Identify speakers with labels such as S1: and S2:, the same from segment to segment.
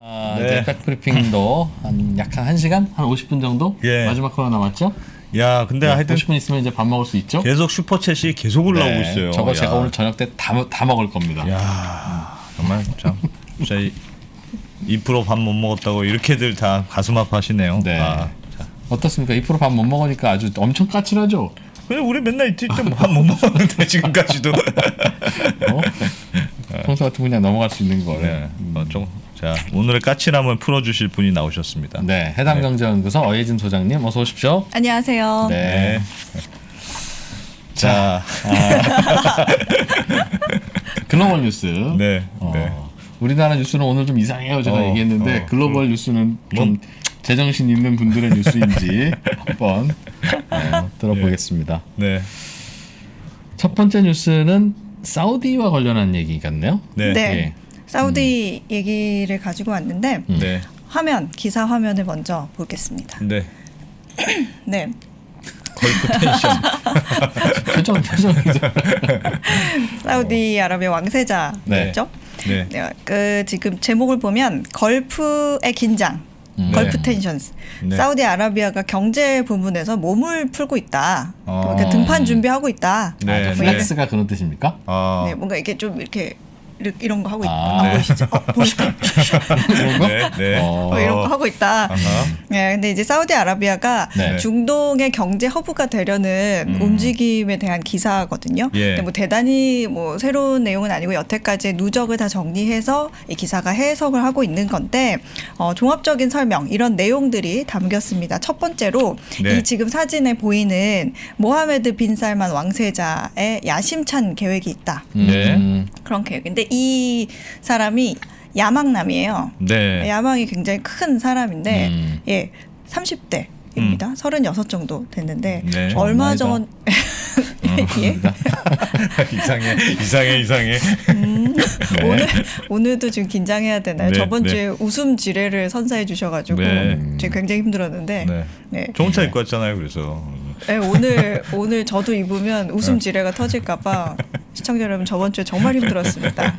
S1: 네.
S2: 이제 백브리핑도 한 1시간? 한 50분 정도?
S1: 예.
S2: 마지막 코너 남았죠?
S1: 야, 근데 하여튼
S2: 50분 있으면 이제 밥 먹을 수 있죠?
S1: 계속 슈퍼챗이 계속 올라오고 있어요.
S2: 저거
S1: 야.
S2: 제가 오늘 저녁 때 다 먹을 겁니다.
S1: 야, 정말 참 진짜 2% 밥 못 먹었다고 이렇게들 다 가슴 아파하시네요.
S2: 네.
S1: 자.
S2: 어떻습니까? 2% 밥 못 먹으니까 아주 엄청 까칠하죠?
S1: 그냥 우리 맨날 이틀 때밥못 먹었는데 지금까지도.
S2: 평소 같으면 그냥 넘어갈 수 있는 걸.
S1: 네. 자, 오늘의 까칠함을 풀어주실 분이 나오셨습니다.
S2: 네, 해담경제연구소 어예진 소장님 어서 오십시오.
S3: 안녕하세요.
S2: 네.
S1: 자,
S2: 글로벌 뉴스.
S1: 네. 네.
S2: 우리나라 뉴스는 오늘 좀 이상해요. 제가 얘기했는데 글로벌 뉴스는 좀 제정신 있는 분들의 뉴스인지 한번 들어보겠습니다.
S1: 네.
S2: 첫 번째 뉴스는 사우디와 관련한 얘기 같네요.
S1: 네.
S3: 네.
S2: 예.
S3: 사우디 얘기를 가지고 왔는데
S1: 네.
S3: 기사 화면을 먼저 보겠습니다.
S1: 네.
S3: 네.
S1: 걸프 텐션.
S2: 표정이죠.
S3: 사우디아라비아 왕세자였죠.
S1: 네.
S3: 네. 그 지금 제목을 보면 걸프의 긴장. 걸프 텐션스.
S1: 네.
S3: 사우디아라비아가 경제 부분에서 몸을 풀고 있다. 그러니까 등판 준비하고 있다.
S1: 네.
S3: 뭐
S2: 플렉스가 그런 뜻입니까?
S3: 네, 뭔가 이렇게 좀 이렇게 이런 거 하고 있다.
S2: 아,
S3: 보이시죠? 보이시죠?
S2: 그런 거?
S1: 네. 네.
S3: 이런 거 하고 있다.
S1: 아하.
S3: 네, 근데 이제 사우디아라비아가
S2: 네.
S3: 중동의 경제 허브가 되려는 움직임에 대한 기사거든요.
S1: 예.
S3: 근데 뭐 대단히 뭐 새로운 내용은 아니고 여태까지의 누적을 다 정리해서 이 기사가 해석을 하고 있는 건데 종합적인 설명 이런 내용들이 담겼습니다. 첫 번째로
S1: 네.
S3: 이 지금 사진에 보이는 모하메드 빈 살만 왕세자의 야심찬 계획이 있다.
S1: 네.
S3: 그런 계획인데 이 사람이 야망남이에요.
S1: 네.
S3: 야망이 굉장히 큰 사람인데 예, 30대입니다. 36 정도 됐는데
S1: 네.
S3: 얼마
S2: 나이다.
S3: 전 예?
S1: 이상해.
S3: 오늘도 지금 긴장해야 되나요?
S1: 네,
S3: 저번
S1: 네.
S3: 주에 웃음 지뢰를 선사해 주셔가지고
S1: 네.
S3: 제가 굉장히 힘들었는데
S1: 네.
S3: 네.
S1: 좋은 차 입고 왔잖아요. 그래서.
S3: 네, 오늘 저도 입으면 웃음 지뢰가 터질까봐 시청자 여러분 저번 주에 정말 힘들었습니다.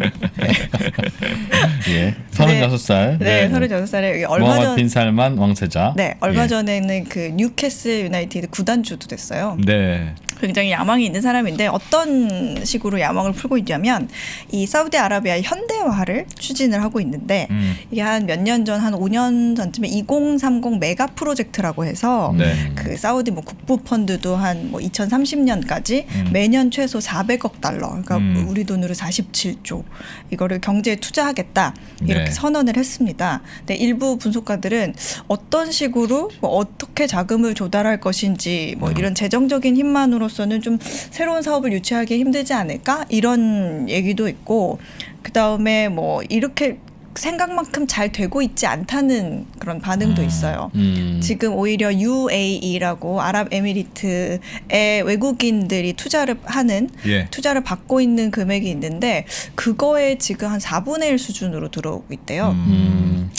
S2: 예. 36살.
S3: 네, 36살에 얼마
S2: 모하메드
S3: 전
S2: 빈 살만 왕세자.
S3: 네, 얼마
S2: 예.
S3: 전에는 그 뉴캐슬 유나이티드 구단주도 됐어요.
S1: 네.
S3: 굉장히 야망이 있는 사람인데 어떤 식으로 야망을 풀고 있냐면 이 사우디아라비아의 현대화를 추진을 하고 있는데 이게 한 몇 년 전, 한 5년 전쯤에 2030 메가 프로젝트라고 해서
S1: 네.
S3: 그 사우디 뭐 국부 펀드도 한 뭐 2030년까지 매년 최소 400억 달러, 그러니까 우리 돈으로 47조 이거를 경제에 투자하겠다 이렇게
S2: 네.
S3: 선언을 했습니다. 근데 일부 분석가들은 어떤 식으로 뭐 어떻게 자금을 조달할 것인지 뭐 이런 재정적인 힘만으로서는 좀 새로운 사업을 유치하기 힘들지 않을까 이런 얘기도 있고 그 다음에 뭐 이렇게 생각만큼 잘 되고 있지 않다는 그런 반응도 있어요. 지금 오히려 UAE라고 아랍에미리트의 외국인들이 투자를 받고 있는 금액이 있는데 그거에 지금 한 4분의 1 수준으로 들어오고 있대요.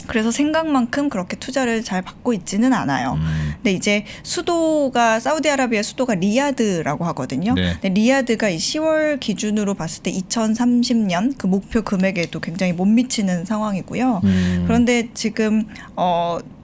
S3: 그래서 생각만큼 그렇게 투자를 잘 받고 있지는 않아요. 근데 이제 사우디아라비아 수도가 리야드라고 하거든요.
S1: 네.
S3: 근데 리야드가 이 10월 기준으로 봤을 때 2030년 그 목표 금액에도 굉장히 못 미치는 상황이고요. 그런데 지금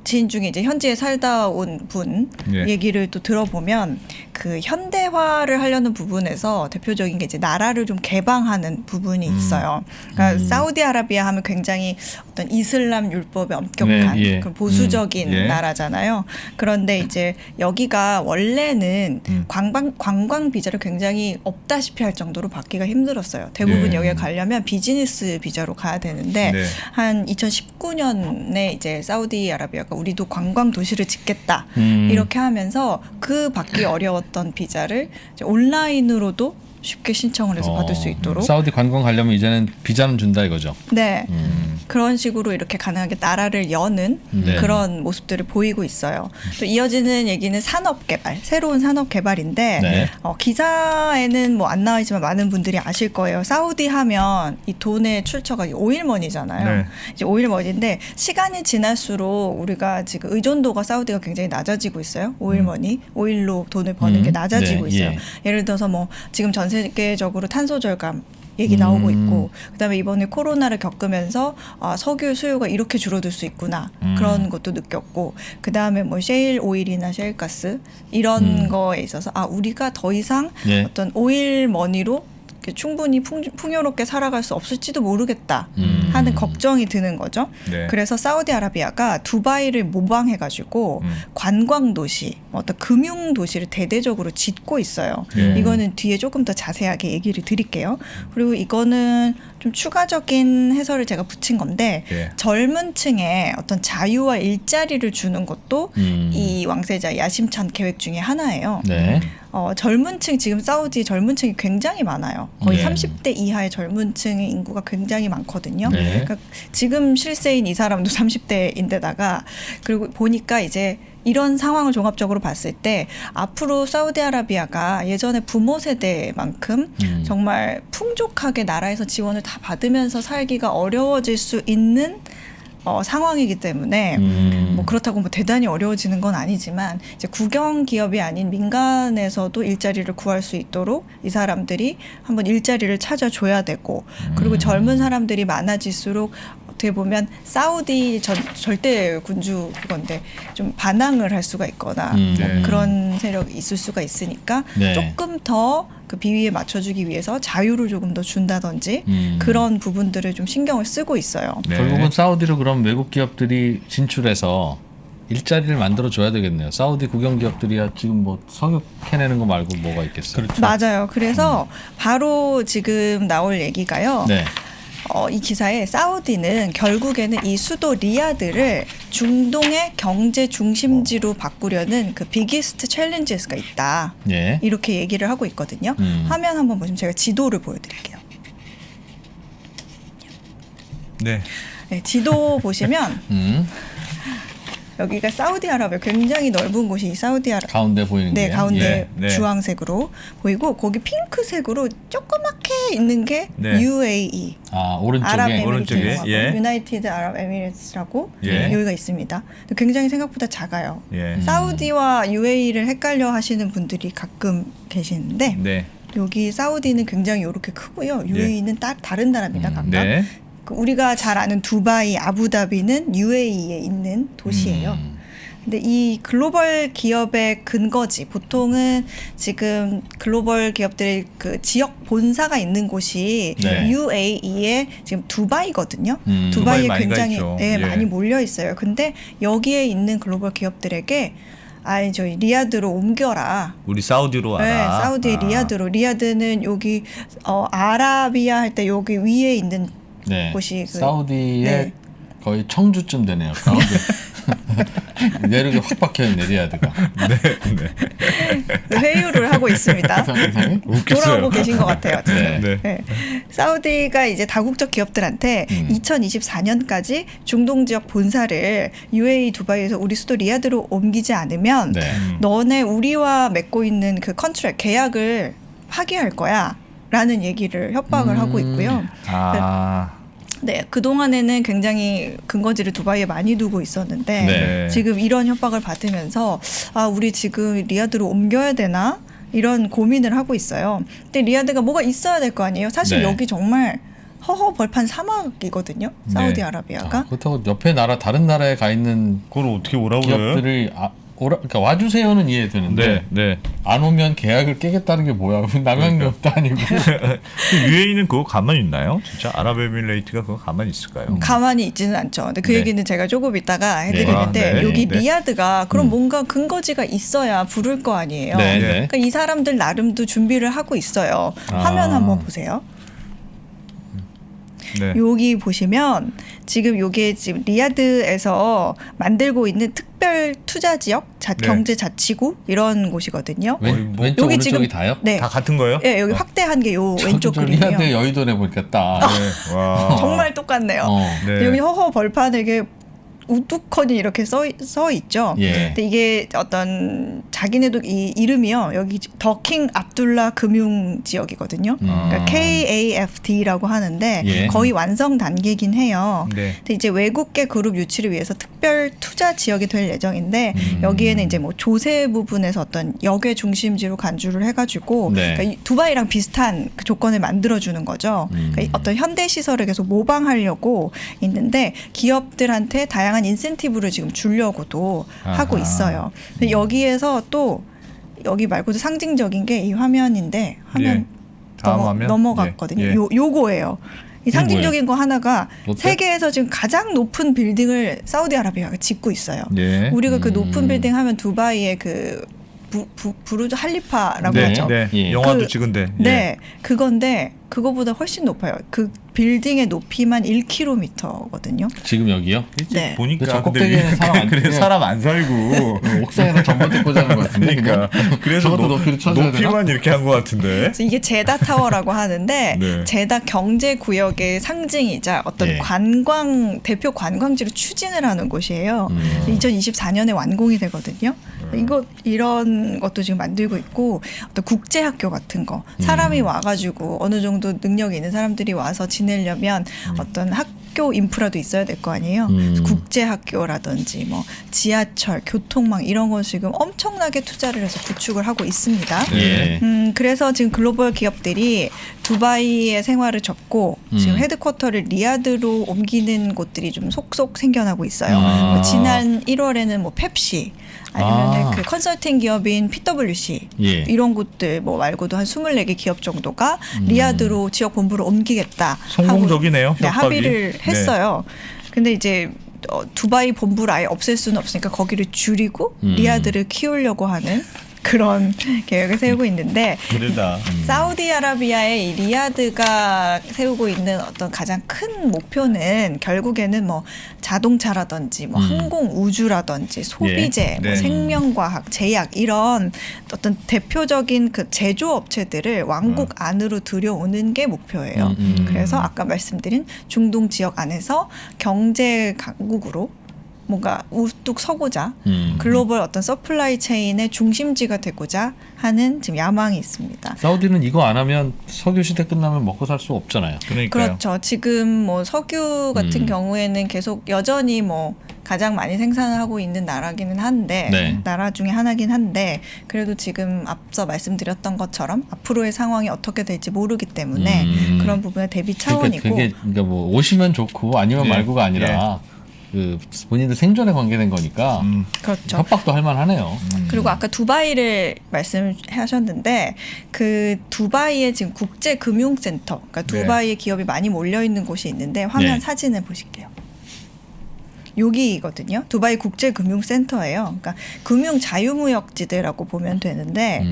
S3: 지인 중에 이제 현지에 살다 온 분
S1: 예.
S3: 얘기를 또 들어보면 그 현대화를 하려는 부분에서 대표적인 게 이제 나라를 좀 개방하는 부분이 있어요. 그러니까 사우디아라비아 하면 굉장히 어떤 이슬람 율법에 엄격한
S2: 네, 예.
S3: 그런 보수적인
S1: 예.
S3: 나라잖아요. 그런데 이제 여기가 원래는 관광 비자를 굉장히 없다시피 할 정도로 받기가 힘들었어요. 대부분
S1: 네.
S3: 여기에 가려면 비즈니스 비자로 가야 되는데
S1: 네.
S3: 한 2019년에 이제 사우디아라비아가 우리도 관광 도시를 짓겠다 이렇게 하면서 그 받기 어려웠던 비자를 이제 온라인으로도 쉽게 신청을 해서 받을 수 있도록
S2: 사우디 관광 가려면 이제는 비자는 준다 이거죠.
S3: 네. 그런 식으로 이렇게 가능하게 나라를 여는
S2: 네.
S3: 그런 모습들을 보이고 있어요. 또 이어지는 얘기는 산업 개발, 새로운 산업 개발인데
S2: 네.
S3: 기사에는 뭐 안 나와 있지만 많은 분들이 아실 거예요. 사우디 하면 이 돈의 출처가 오일머니잖아요.
S1: 네.
S3: 이제 오일머니인데 시간이 지날수록 우리가 지금 의존도가 사우디가 굉장히 낮아지고 있어요. 오일머니, 오일로 돈을 버는 게 낮아지고
S2: 네,
S3: 있어요.
S2: 예.
S3: 예를 들어서 뭐 지금 전 세계적으로 탄소 절감 얘기 나오고 있고 그다음에 이번에 코로나를 겪으면서 석유 수요가 이렇게 줄어들 수 있구나 그런 것도 느꼈고 그다음에 뭐 셰일 오일이나 셰일 가스 이런 거에 있어서 우리가 더 이상
S2: 예.
S3: 어떤 오일 머니로 충분히 풍요롭게 살아갈 수 없을지도 모르겠다 하는 걱정이 드는 거죠.
S1: 네.
S3: 그래서 사우디아라비아가 두바이를 모방해가지고 관광 도시, 어떤 금융 도시를 대대적으로 짓고 있어요.
S1: 네.
S3: 이거는 뒤에 조금 더 자세하게 얘기를 드릴게요. 그리고 이거는 좀 추가적인 해설을 제가 붙인 건데
S1: 네.
S3: 젊은 층에 어떤 자유와 일자리를 주는 것도 이 왕세자 야심찬 계획 중에 하나예요.
S2: 네.
S3: 젊은 층 지금 사우디 젊은 층이 굉장히 많아요. 거의
S2: 네.
S3: 30대 이하의 젊은 층의 인구가 굉장히 많거든요.
S2: 네.
S3: 그러니까 지금 실세인 이 사람도 30대인데다가 그리고 보니까 이제 이런 상황을 종합적으로 봤을 때 앞으로 사우디아라비아가 예전에 부모 세대만큼 정말 풍족하게 나라에서 지원을 다 받으면서 살기가 어려워질 수 있는 상황이기 때문에 뭐 그렇다고 뭐 대단히 어려워지는 건 아니지만 이제 국영 기업이 아닌 민간에서도 일자리를 구할 수 있도록 이 사람들이 한번 일자리를 찾아줘야 되고 그리고 젊은 사람들이 많아질수록 어떻게 보면 사우디 절대 군주 그건데 좀 반항을 할 수가 있거나
S1: 네.
S3: 그런 세력이 있을 수가 있으니까
S2: 네.
S3: 조금 더 그 비위에 맞춰주기 위해서 자유를 조금 더 준다든지 그런 부분들을 좀 신경을 쓰고 있어요.
S1: 네.
S2: 결국은 사우디로 그럼 외국 기업들이 진출해서 일자리를 만들어 줘야 되겠네요. 사우디 국영 기업들이야 지금 뭐 석유 캐내는 거 말고 뭐가 있겠어요?
S1: 그렇죠.
S3: 맞아요. 그래서 바로 지금 나올 얘기가요.
S2: 네.
S3: 이 기사에 사우디는 결국에는 이 수도 리야드를 중동의 경제 중심지로 바꾸려는 그 비기스트 챌린지가 있다.
S2: 예.
S3: 이렇게 얘기를 하고 있거든요. 화면 한번 보시면 제가 지도를 보여드릴게요.
S1: 네.
S3: 네, 지도 보시면 여기가 사우디아라비아 굉장히 넓은 곳이 이 사우디아라비아
S2: 가운데 보이는
S3: 네,
S2: 게.
S3: 가운데
S1: 예, 네.
S3: 주황색으로 보이고 거기 핑크색으로 조그맣게 있는 게
S1: 네.
S3: UAE
S2: 오른쪽에.
S3: 아랍에미리트스
S1: 오른쪽에, 예.
S3: 유나이티드 아랍에미리트스라고
S1: 예.
S3: 여기가 있습니다. 굉장히 생각보다 작아요.
S1: 예.
S3: 사우디와 UAE를 헷갈려 하시는 분들이 가끔 계시는데
S1: 네.
S3: 여기 사우디는 굉장히 이렇게 크고요. UAE는 다른 나라입니다. 각각.
S1: 네.
S3: 우리가 잘 아는 두바이, 아부다비는 UAE에 있는 도시예요. 근데 이 글로벌 기업의 근거지 보통은 지금 글로벌 기업들의 그 지역 본사가 있는 곳이
S2: 네.
S3: UAE의 지금 두바이거든요.
S2: 두바이
S3: 두바이에
S1: 많이 가
S3: 굉장히
S1: 있죠.
S3: 네,
S1: 예.
S3: 많이 몰려 있어요. 근데 여기에 있는 글로벌 기업들에게 저희 리야드로 옮겨라.
S1: 우리 사우디로 와라.
S3: 네, 사우디의 리야드로. 리야드는 여기 아라비아 할 때 여기 위에 있는
S2: 네.
S3: 곳이
S2: 사우디의
S3: 네.
S2: 거의 청주쯤 되네요. 가운데. 내륙에 확 박혀 있네 리야드가.
S3: 회유를 하고 있습니다.
S2: 이상해?
S3: 돌아오고 계신 것 같아요. 지금.
S2: 네.
S1: 네.
S3: 네. 사우디가 이제 다국적 기업들한테 2024년까지 중동 지역 본사를 UAE 두바이에서 우리 수도 리야드로 옮기지 않으면
S2: 네.
S3: 너네 우리와 맺고 있는 그 컨트랙 계약을 파기할 거야. 라는 얘기를 협박을 하고 있고요. 네, 그동안에는 굉장히 근거지를 두바이에 많이 두고 있었는데
S2: 네.
S3: 지금 이런 협박을 받으면서 우리 지금 리야드로 옮겨야 되나? 이런 고민을 하고 있어요. 근데 리야드가 뭐가 있어야 될 거 아니에요? 사실
S2: 네.
S3: 여기 정말 허허 벌판 사막이거든요. 사우디아라비아가.
S2: 그렇다고 옆에 나라 다른 나라에 가 있는
S1: 그걸 어떻게 오라고 그래요?
S2: 기업들이 그러니까 와주세요는 이해되는데
S1: 네. 네.
S2: 안 오면 계약을 깨겠다는 게 뭐야? 남양유업도 아니고.
S1: UAE는 그거 가만히 있나요? 진짜 아랍에미레이트가 그거 가만히 있을까요?
S3: 가만히 있지는 않죠. 근데 그
S1: 네.
S3: 얘기는 제가 조금 이따가 해드리는데
S1: 네.
S3: 여기
S1: 네.
S3: 리야드가 그럼 뭔가 근거지가 있어야 부를 거 아니에요.
S2: 네. 네.
S3: 그러니까 이 사람들 나름도 준비를 하고 있어요. 화면 한번 보세요.
S1: 네.
S3: 여기 보시면 지금 요게 지금 리야드에서 만들고 있는 특별 투자 지역,
S1: 네.
S3: 경제 자치구 이런 곳이거든요.
S2: 왼쪽
S3: 여기
S2: 오른쪽이
S3: 지금-
S2: 다요?
S3: 네.
S1: 다 같은 거예요?
S3: 예, 여기 확대한 게 요 왼쪽
S2: 저
S3: 그림이에요.
S2: 리야드 여의도네 보니까 딱.
S1: 네. 와.
S3: 정말 똑같네요.
S1: 네.
S3: 여기 허허 벌판에게 우뚝커니 이렇게 써 있죠.
S2: 예.
S3: 근데 이게 어떤 자기네도 이 이름이요. 여기 더킹 압둘라 금융 지역이거든요. 그러니까 KAFD라고 하는데
S2: 예.
S3: 거의 완성 단계긴 해요.
S1: 네.
S3: 근데 이제 외국계 그룹 유치를 위해서 특별 특별 투자 지역이 될 예정인데 여기에는 이제 뭐 조세 부분에서 어떤 역의 중심지로 간주를 해가지고
S2: 네.
S3: 그러니까 이 두바이랑 비슷한 그 조건을 만들어주는 거죠. 그러니까 어떤 현대 시설을 계속 모방하려고 있는데 기업들한테 다양한 인센티브를 지금 주려고도 하고
S2: 아하.
S3: 있어요. 근데 여기에서 또 여기 말고도 상징적인 게 이 화면인데 화면
S1: 예. 다음 화면?
S3: 넘어갔거든요.
S1: 예.
S3: 요거예요. 이
S2: 이게
S3: 상징적인 거 하나가
S2: 롯데?
S3: 세계에서 지금 가장 높은 빌딩을 사우디아라비아가 짓고 있어요.
S1: 예.
S3: 우리가 그 높은 빌딩 하면 두바이의 그 부르즈 할리파라고
S1: 네,
S3: 하죠.
S1: 네.
S2: 예.
S1: 영화도
S3: 그-
S1: 찍은데.
S3: 네, 그건데 그거보다 훨씬 높아요. 그 빌딩의 높이만 1km거든요.
S2: 지금 여기요?
S3: 네.
S1: 보니까
S2: 저
S1: 근데
S2: 꼭대기에는 사람 안
S1: 그래
S2: 돼요.
S1: 사람 안 살고.
S2: 옥상에서 전봇대 꽂아놓은 것 같은데.
S1: 그러니까 그래서
S2: 저것도 높이를 쳐줘야 되나?
S1: 높이만 이렇게 한 것 같은데.
S3: 그래서 이게 제다 타워라고 하는데
S1: 네.
S3: 제다 경제 구역의 상징이자 어떤
S2: 예.
S3: 대표 관광지로 추진을 하는 곳이에요.
S2: 음.
S3: 2024년에 완공이 되거든요. 이런 것도 지금 만들고 있고 어떤 국제 학교 같은 거 사람이 와가지고 어느 정도 능력이 있는 사람들이 와서 지내려면 어떤 학교 인프라도 있어야 될 거 아니에요. 그래서 국제 학교라든지 뭐 지하철, 교통망 이런 거 지금 엄청나게 투자를 해서 구축을 하고 있습니다.
S2: 예.
S3: 그래서 지금 글로벌 기업들이 두바이의 생활을 접고 지금 헤드쿼터를 리야드로 옮기는 곳들이 좀 속속 생겨나고 있어요.
S2: 아.
S3: 뭐 지난 1월에는 뭐 펩시 아니면
S2: 아.
S3: 그 컨설팅 기업인 PwC
S2: 예.
S3: 이런 곳들 뭐 말고도 한 24개 기업 정도가 리야드로 지역 본부를 옮기겠다
S1: 성공적이네요,
S3: 하고, 네,
S1: 협박이.
S3: 합의를
S1: 네.
S3: 했어요. 근데 이제 두바이 본부를 아예 없앨 수는 없으니까 거기를 줄이고 리야드를 키우려고 하는 그런 계획을 세우고 있는데
S1: 힘들다.
S3: 사우디아라비아의 이 리야드가 세우고 있는 어떤 가장 큰 목표는 결국에는 뭐 자동차라든지 뭐 항공 우주라든지 소비재,
S1: 네.
S3: 뭐 생명과학, 제약 이런 어떤 대표적인 그 제조업체들을 왕국 안으로 들여오는 게 목표예요. 그래서 아까 말씀드린 중동 지역 안에서 경제 강국으로 뭔가 우뚝 서고자 글로벌 어떤 서플라이 체인의 중심지가 되고자 하는 지금 야망이 있습니다.
S2: 사우디는 이거 안 하면 석유 시대 끝나면 먹고 살 수 없잖아요.
S1: 그러니까요.
S3: 그렇죠. 지금 뭐 석유 같은 경우에는 계속 여전히 뭐 가장 많이 생산을 하고 있는 나라기는 한데
S2: 네.
S3: 나라 중에 하나긴 한데 그래도 지금 앞서 말씀드렸던 것처럼 앞으로의 상황이 어떻게 될지 모르기 때문에 그런 부분의 대비 차원이고
S2: 그러니까 뭐 오시면 좋고 아니면
S1: 예.
S2: 말고가 아니라 그 본인들 생존에 관계된 거니까
S3: 그렇죠.
S2: 협박도 할 만하네요.
S3: 그리고 아까 두바이를 말씀하셨는데 그 두바이의 지금 국제 금융센터, 그러니까 두바이의 기업이 많이 몰려 있는 곳이 있는데 화면
S2: 네.
S3: 사진을 보실게요. 여기거든요. 두바이 국제금융센터예요. 그러니까 금융 자유무역지대라고 보면 되는데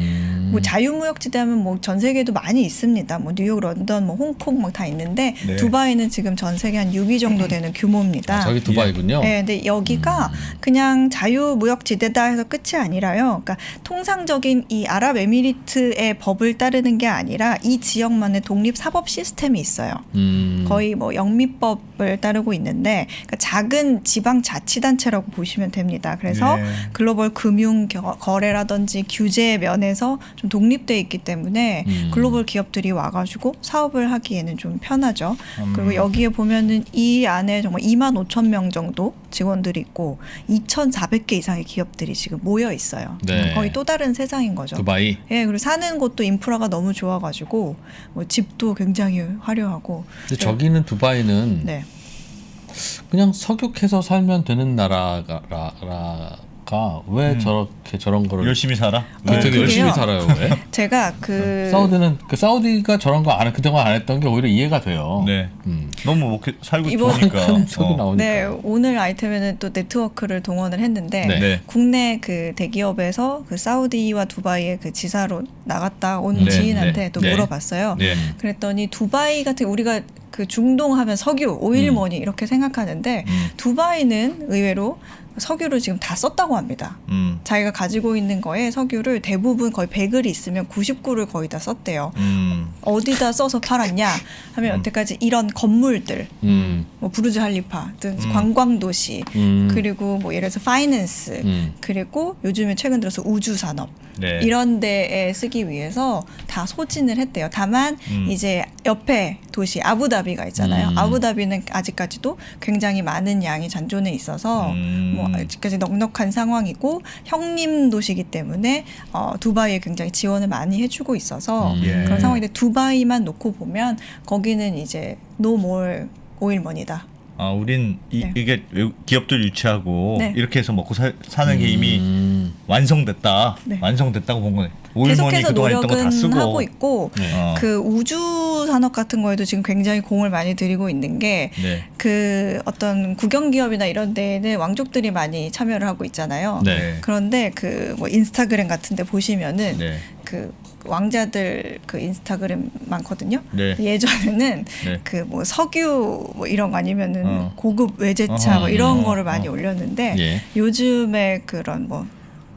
S3: 뭐 자유무역지대 하면 뭐 전 세계에도 많이 있습니다. 뭐 뉴욕, 런던, 뭐 홍콩 막 다 있는데
S1: 네.
S3: 두바이는 지금 전 세계 한 6위 정도 되는 규모입니다.
S2: 아, 저기 두바이군요.
S3: 네, 근데 여기가 그냥 자유무역지대다 해서 끝이 아니라요. 그러니까 통상적인 이 아랍에미리트의 법을 따르는 게 아니라 이 지역만의 독립 사법 시스템이 있어요. 거의 뭐 영미법을 따르고 있는데 그러니까 작은 지방 자치단체라고 보시면 됩니다. 그래서
S1: 네.
S3: 글로벌 금융 거래라든지 규제 면에서 좀 독립돼 있기 때문에 글로벌 기업들이 와가지고 사업을 하기에는 좀 편하죠. 그리고 여기에 보면은 이 안에 정말 25,000명 정도 직원들이 있고 2,400개 이상의 기업들이 지금 모여 있어요.
S2: 네.
S3: 거의 또 다른 세상인 거죠.
S2: 두바이.
S3: 예, 그리고 사는 곳도 인프라가 너무 좋아가지고 뭐 집도 굉장히 화려하고.
S2: 근데 저기는 두바이는
S3: 네.
S2: 그냥 석유캐서 살면 되는 나라가 왜 저렇게 저런 거를
S1: 열심히 살아.
S2: 되게
S3: 그게요.
S2: 열심히 살아요. 왜?
S3: 제가 그
S2: 사우디는 그 사우디가 저런 거 안 그동안 안 했던 게 오히려 이해가 돼요.
S1: 네. 너무 뭐 살고
S3: 이번-
S1: 좋으니까.
S2: 큰 석유 나오니까.
S3: 네, 오늘 아이템에는 또 네트워크를 동원을 했는데
S2: 네.
S1: 네.
S3: 국내 그 대기업에서 그 사우디와 두바이의 그 지사로 나갔다 온
S1: 네,
S3: 지인한테
S1: 네,
S3: 또
S1: 네.
S3: 물어봤어요.
S1: 네.
S3: 그랬더니 두바이 같은 우리가 그 중동 하면 석유, 오일머니 이렇게 생각하는데 두바이는 의외로 석유를 지금 다 썼다고 합니다. 자기가 가지고 있는 거에 석유를 대부분 거의 100을 있으면 99를 거의 다 썼대요. 어디다 써서 팔았냐 하면 여태까지 이런 건물들 뭐 부르즈 할리파 등 관광도시 그리고 뭐 예를 들어서 파이낸스 그리고 요즘에 최근 들어서 우주산업
S1: 네.
S3: 이런 데에 쓰기 위해서 다 소진을 했대요. 다만 이제 옆에 도시 아부다비 아부다비가 있잖아요. 아부다비는 아직까지도 굉장히 많은 양이 잔존해 있어서 뭐 아직까지 넉넉한 상황이고 형님 도시이기 때문에 두바이에 굉장히 지원을 많이 해주고 있어서
S1: 예.
S3: 그런 상황인데 두바이만 놓고 보면 거기는 이제 no more 오일머니다.
S1: 아, 우린
S3: 네.
S1: 이게 기업들 유치하고
S3: 네.
S1: 이렇게 해서 먹고 사는 게 이미 완성됐다.
S3: 네.
S1: 완성됐다고 본 거네. 오일머니
S3: 계속해서
S1: 그동안 있던 거 다
S3: 노력은
S1: 쓰고
S3: 하고 있고
S1: 네.
S3: 그 우주 산업 같은 거에도 지금 굉장히 공을 많이 들이고 있는 게
S1: 네.
S3: 그 어떤 국영 기업이나 이런 데에는 왕족들이 많이 참여를 하고 있잖아요.
S2: 네.
S3: 그런데 그 뭐 인스타그램 같은 데 보시면은
S1: 네.
S3: 그 왕자들 그 인스타그램 많거든요.
S1: 네.
S3: 예전에는
S1: 네.
S3: 그 뭐 석유 뭐 이런 거 아니면은
S1: 어.
S3: 고급 외제차 뭐 이런 거를 많이
S1: 어.
S3: 올렸는데
S2: 예.
S3: 요즘에 그런 뭐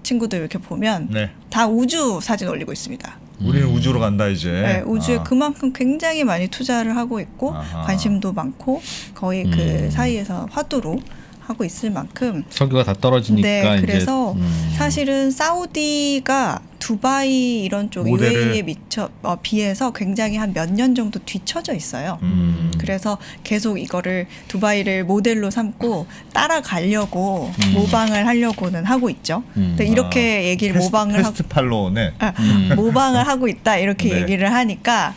S3: 친구들 이렇게 보면
S1: 네.
S3: 다 우주 사진 올리고 있습니다.
S1: 우리는 우주로 간다 이제.
S3: 네, 우주에
S1: 아.
S3: 그만큼 굉장히 많이 투자를 하고 있고
S1: 아하.
S3: 관심도 많고 거의 그 사이에서 화두로 하고 있을 만큼
S2: 석유가 다 떨어지니까
S3: 네,
S2: 이제
S3: 그래서 사실은 사우디가 두바이 이런 쪽
S1: 모델을-
S3: UAE에 비해서 굉장히 한 몇 년 정도 뒤처져 있어요. 그래서 계속 이거를 두바이를 모델로 삼고 따라가려고 모방을 하려고는 하고 있죠. 근데 이렇게 얘기를 모방을 하고
S1: 패스트 팔로네.
S3: 모방을 하고 있다 이렇게
S1: 네.
S3: 얘기를 하니까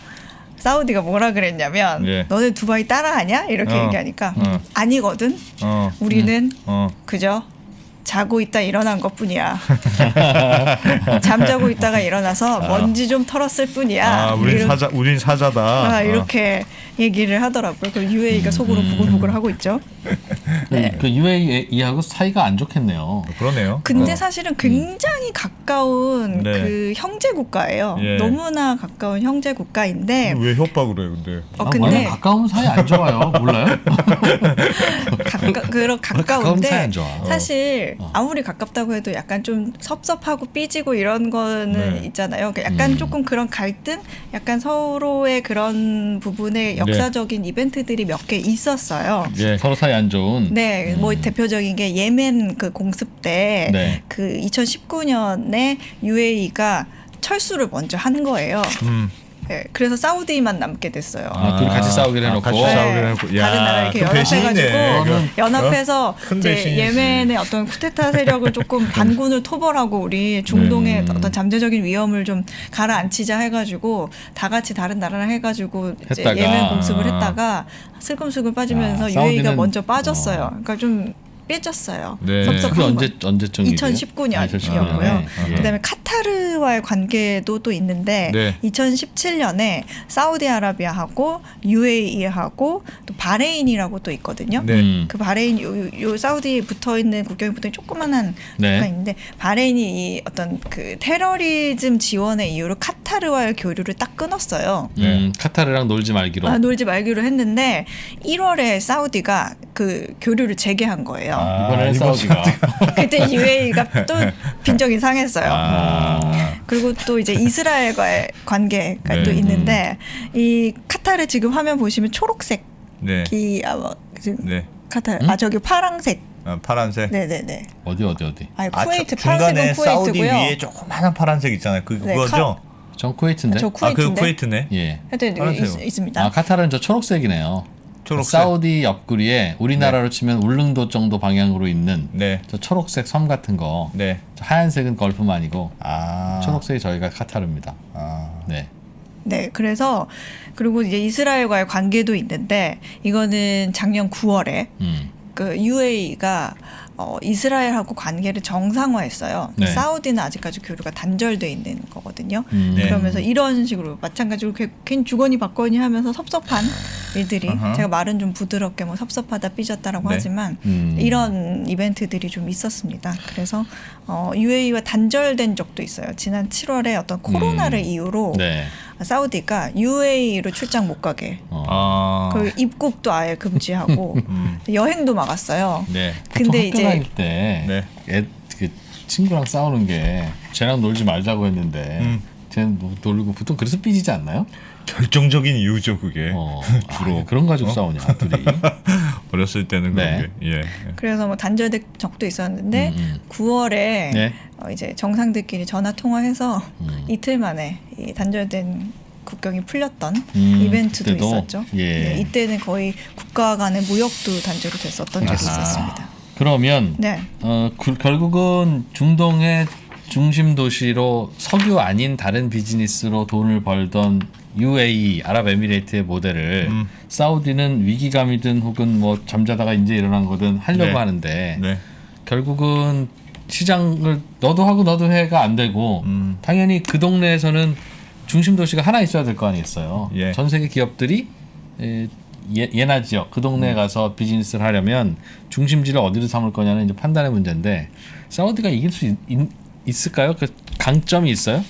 S3: 사우디가 뭐라 그랬냐면
S1: 예.
S3: 너네 두바이 따라하냐 이렇게
S1: 어.
S3: 얘기하니까
S1: 어.
S3: 아니거든.
S1: 어.
S3: 우리는
S1: 어.
S3: 그저 자고 있다 일어난 것뿐이야. 잠자고 있다가 일어나서 먼지 좀 털었을 뿐이야.
S1: 아, 우린 사자다.
S3: 아, 이렇게 얘기를 하더라고요. 그 UAE가 속으로 부글부글 하고 있죠.
S2: 그 UAE하고 사이가 안 좋겠네요.
S1: 그러네요.
S3: 근데 사실은 굉장히 가까운
S1: 네.
S3: 그 형제 국가예요.
S1: 예.
S3: 너무나 가까운 형제 국가인데
S1: 왜 협박을 해 근데?
S3: 근데
S2: 완전 가까우면 사이 안 좋아요. 몰라요?
S3: 그런
S2: 가까운 사이 안
S3: 가까운데
S2: 좋아.
S3: 사실 아무리 가깝다고 해도 약간 좀 섭섭하고 삐지고 이런 거는
S1: 네.
S3: 있잖아요. 그러니까 약간 조금 그런 갈등, 약간 서로의 그런 부분에 역사적인 이벤트들이 몇 개 있었어요.
S1: 예.
S2: 서로 사이 안 좋은.
S3: 네, 뭐 대표적인 게 예멘 그 공습 때
S2: 네.
S3: 그 2019년에 UAE가 철수를 먼저 한 거예요. 네, 그래서 사우디만 남게 됐어요.
S2: 아, 둘이 같이 싸우기로 해놓고.
S1: 같이 싸우기로 해놓고. 야,
S3: 다른 나라 이렇게
S1: 그 배신이네.
S3: 연합해가지고 연합해서
S1: 큰
S3: 이제
S1: 배신이지.
S3: 예멘의 어떤 쿠데타 세력을 조금 반군을 토벌하고 우리 중동의 어떤 잠재적인 위험을 좀 가라앉히자 해가지고 다 같이 다른 나라랑 해가지고 이제
S2: 했다가.
S3: 예멘 공습을 했다가 슬금슬금 빠지면서 UAE가
S2: 사우디는-
S3: 먼저 빠졌어요. 그러니까 좀 삐졌어요.
S1: 네.
S2: 그게
S3: 섭섭한 거.
S2: 언제쯤이죠?
S3: 2019년이었고요.
S2: 예.
S3: 그다음에 카타르와의 관계도 또 있는데
S1: 네.
S3: 2017년에 사우디아라비아하고 UAE하고 또 바레인이라고 또 있거든요.
S1: 네.
S3: 그 바레인 요 사우디에 붙어 있는 국경에 붙어 있는 조그만한
S2: 네.
S3: 국가 있는데 바레인이 이 어떤 그 테러리즘 지원의 이유로 카타르와의 교류를 딱 끊었어요.
S2: 카타르랑 놀지 말기로.
S3: 놀지 말기로 했는데 1월에 사우디가 그 교류를 재개한 거예요.
S2: 이번에는
S1: 이번
S2: 사우디가.
S3: 그때 UAE가 또 빈정이 상했어요.
S1: 아.
S3: 그리고 또 이제 이스라엘과의 관계가
S1: 네.
S3: 또 있는데 이 카타르 지금 화면 보시면 초록색이
S1: 네.
S3: 지금
S1: 네.
S3: 카타르 저기 파랑색.
S1: 파란색.
S3: 네네네.
S2: 어디.
S3: 아니
S1: 아,
S3: 쿠웨이트
S1: 중간에
S3: 파란색은
S1: 사우디
S3: 쿠웨이트고요.
S1: 위에 조그마한 파란색 있잖아요.
S3: 네,
S1: 그거죠?
S2: 전 쿠웨이트인데.
S3: 저
S1: 아, 그
S3: 쿠웨이트인데.
S1: 쿠웨이트네.
S2: 예.
S3: 하여튼
S1: 파란색이요.
S3: 있습니다.
S2: 아, 카타르는 저 초록색이네요.
S1: 초록색.
S2: 사우디 옆구리에 우리나라로 치면 울릉도 정도 방향으로 있는
S1: 네.
S2: 저 초록색 섬 같은 거.
S1: 네.
S2: 저 하얀색은 걸프만이고
S1: 아.
S2: 초록색이 저희가 카타르입니다.
S1: 아.
S2: 네.
S3: 네, 그래서 그리고 이제 이스라엘과의 관계도 있는데 이거는 작년 9월에 그 UAE가 이스라엘하고 관계를 정상화했어요.
S2: 네.
S3: 사우디는 아직까지 교류가 단절돼 있는 거거든요.
S1: 네.
S3: 그러면서 이런 식으로 마찬가지로 괜히 주거니 받거니 하면서 섭섭한 일들이
S1: 아하.
S3: 제가 말은 좀 부드럽게 뭐 섭섭하다 삐졌다라고
S1: 네.
S3: 하지만
S2: 음.
S3: 이런 이벤트들이 좀 있었습니다. 그래서 UAE와 단절된 적도 있어요. 지난 7월에 어떤 코로나를 이유로
S2: 네.
S3: 사우디가 UAE로 출장 못 가게
S1: 아.
S3: 그 입국도 아예 금지하고 여행도 막았어요.
S1: 네.
S3: 근데
S2: 학교
S3: 이제
S2: 다닐 때
S1: 네.
S2: 그 친구랑 싸우는 게 쟤랑 놀지 말자고 했는데 쟤는 놀고 보통 그래서 삐지지 않나요?
S1: 결정적인 이유죠, 그게. 주로.
S2: 아, 그런 가지고 싸우냐 둘이.
S1: 어렸을 때는 그런
S2: 네.
S1: 게. 예.
S3: 그래서 뭐 단절된 적도 있었는데 9월에
S2: 네.
S3: 이제 정상들끼리 전화 통화해서 이틀 만에 이 단절된 국경이 풀렸던 이벤트도
S2: 그때도?
S3: 있었죠.
S2: 예.
S3: 네, 이때는 거의 국가 간의 무역도 단절이 됐었던 적이 있었습니다.
S2: 그러면
S3: 네.
S2: 결국은 중동의 중심 도시로 석유 아닌 다른 비즈니스로 돈을 벌던 UAE 아랍에미레이트의 모델을 사우디는 위기감이든 혹은 뭐 잠자다가 이제 일어난 거든 하려고
S1: 네.
S2: 하는데
S1: 네.
S2: 결국은 시장을 너도 하고 너도 해가 안 되고 당연히 그 동네에서는 중심 도시가 하나 있어야 될 거 아니겠어요.
S1: 예.
S2: 전 세계 기업들이 예나 지역 그 동네에 가서 비즈니스를 하려면 중심지를 어디로 삼을 거냐는 이제 판단의 문제인데 사우디가 이길 수 있을까요? 그 강점이 있어요?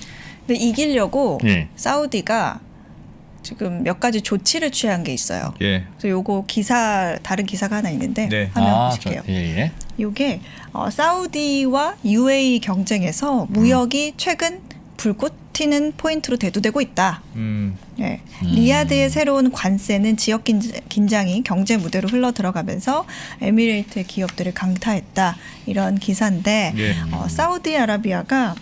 S3: 근데 이기려고
S2: 예.
S3: 사우디가 지금 몇 가지 조치를 취한 게 있어요.
S1: 예.
S3: 그래서 요거 다른 기사가 하나 있는데
S1: 네.
S3: 화면 보실게요.
S2: 예.
S3: 요게 사우디와 UAE 경쟁에서 무역이 최근 불꽃 튀는 포인트로 대두되고 있다. 네. 리야드의 새로운 관세는 지역 긴장이 경제 무대로 흘러 들어가면서 에미레이트의 기업들을 강타했다. 이런 기사인데
S1: 예.
S3: 사우디아라비아가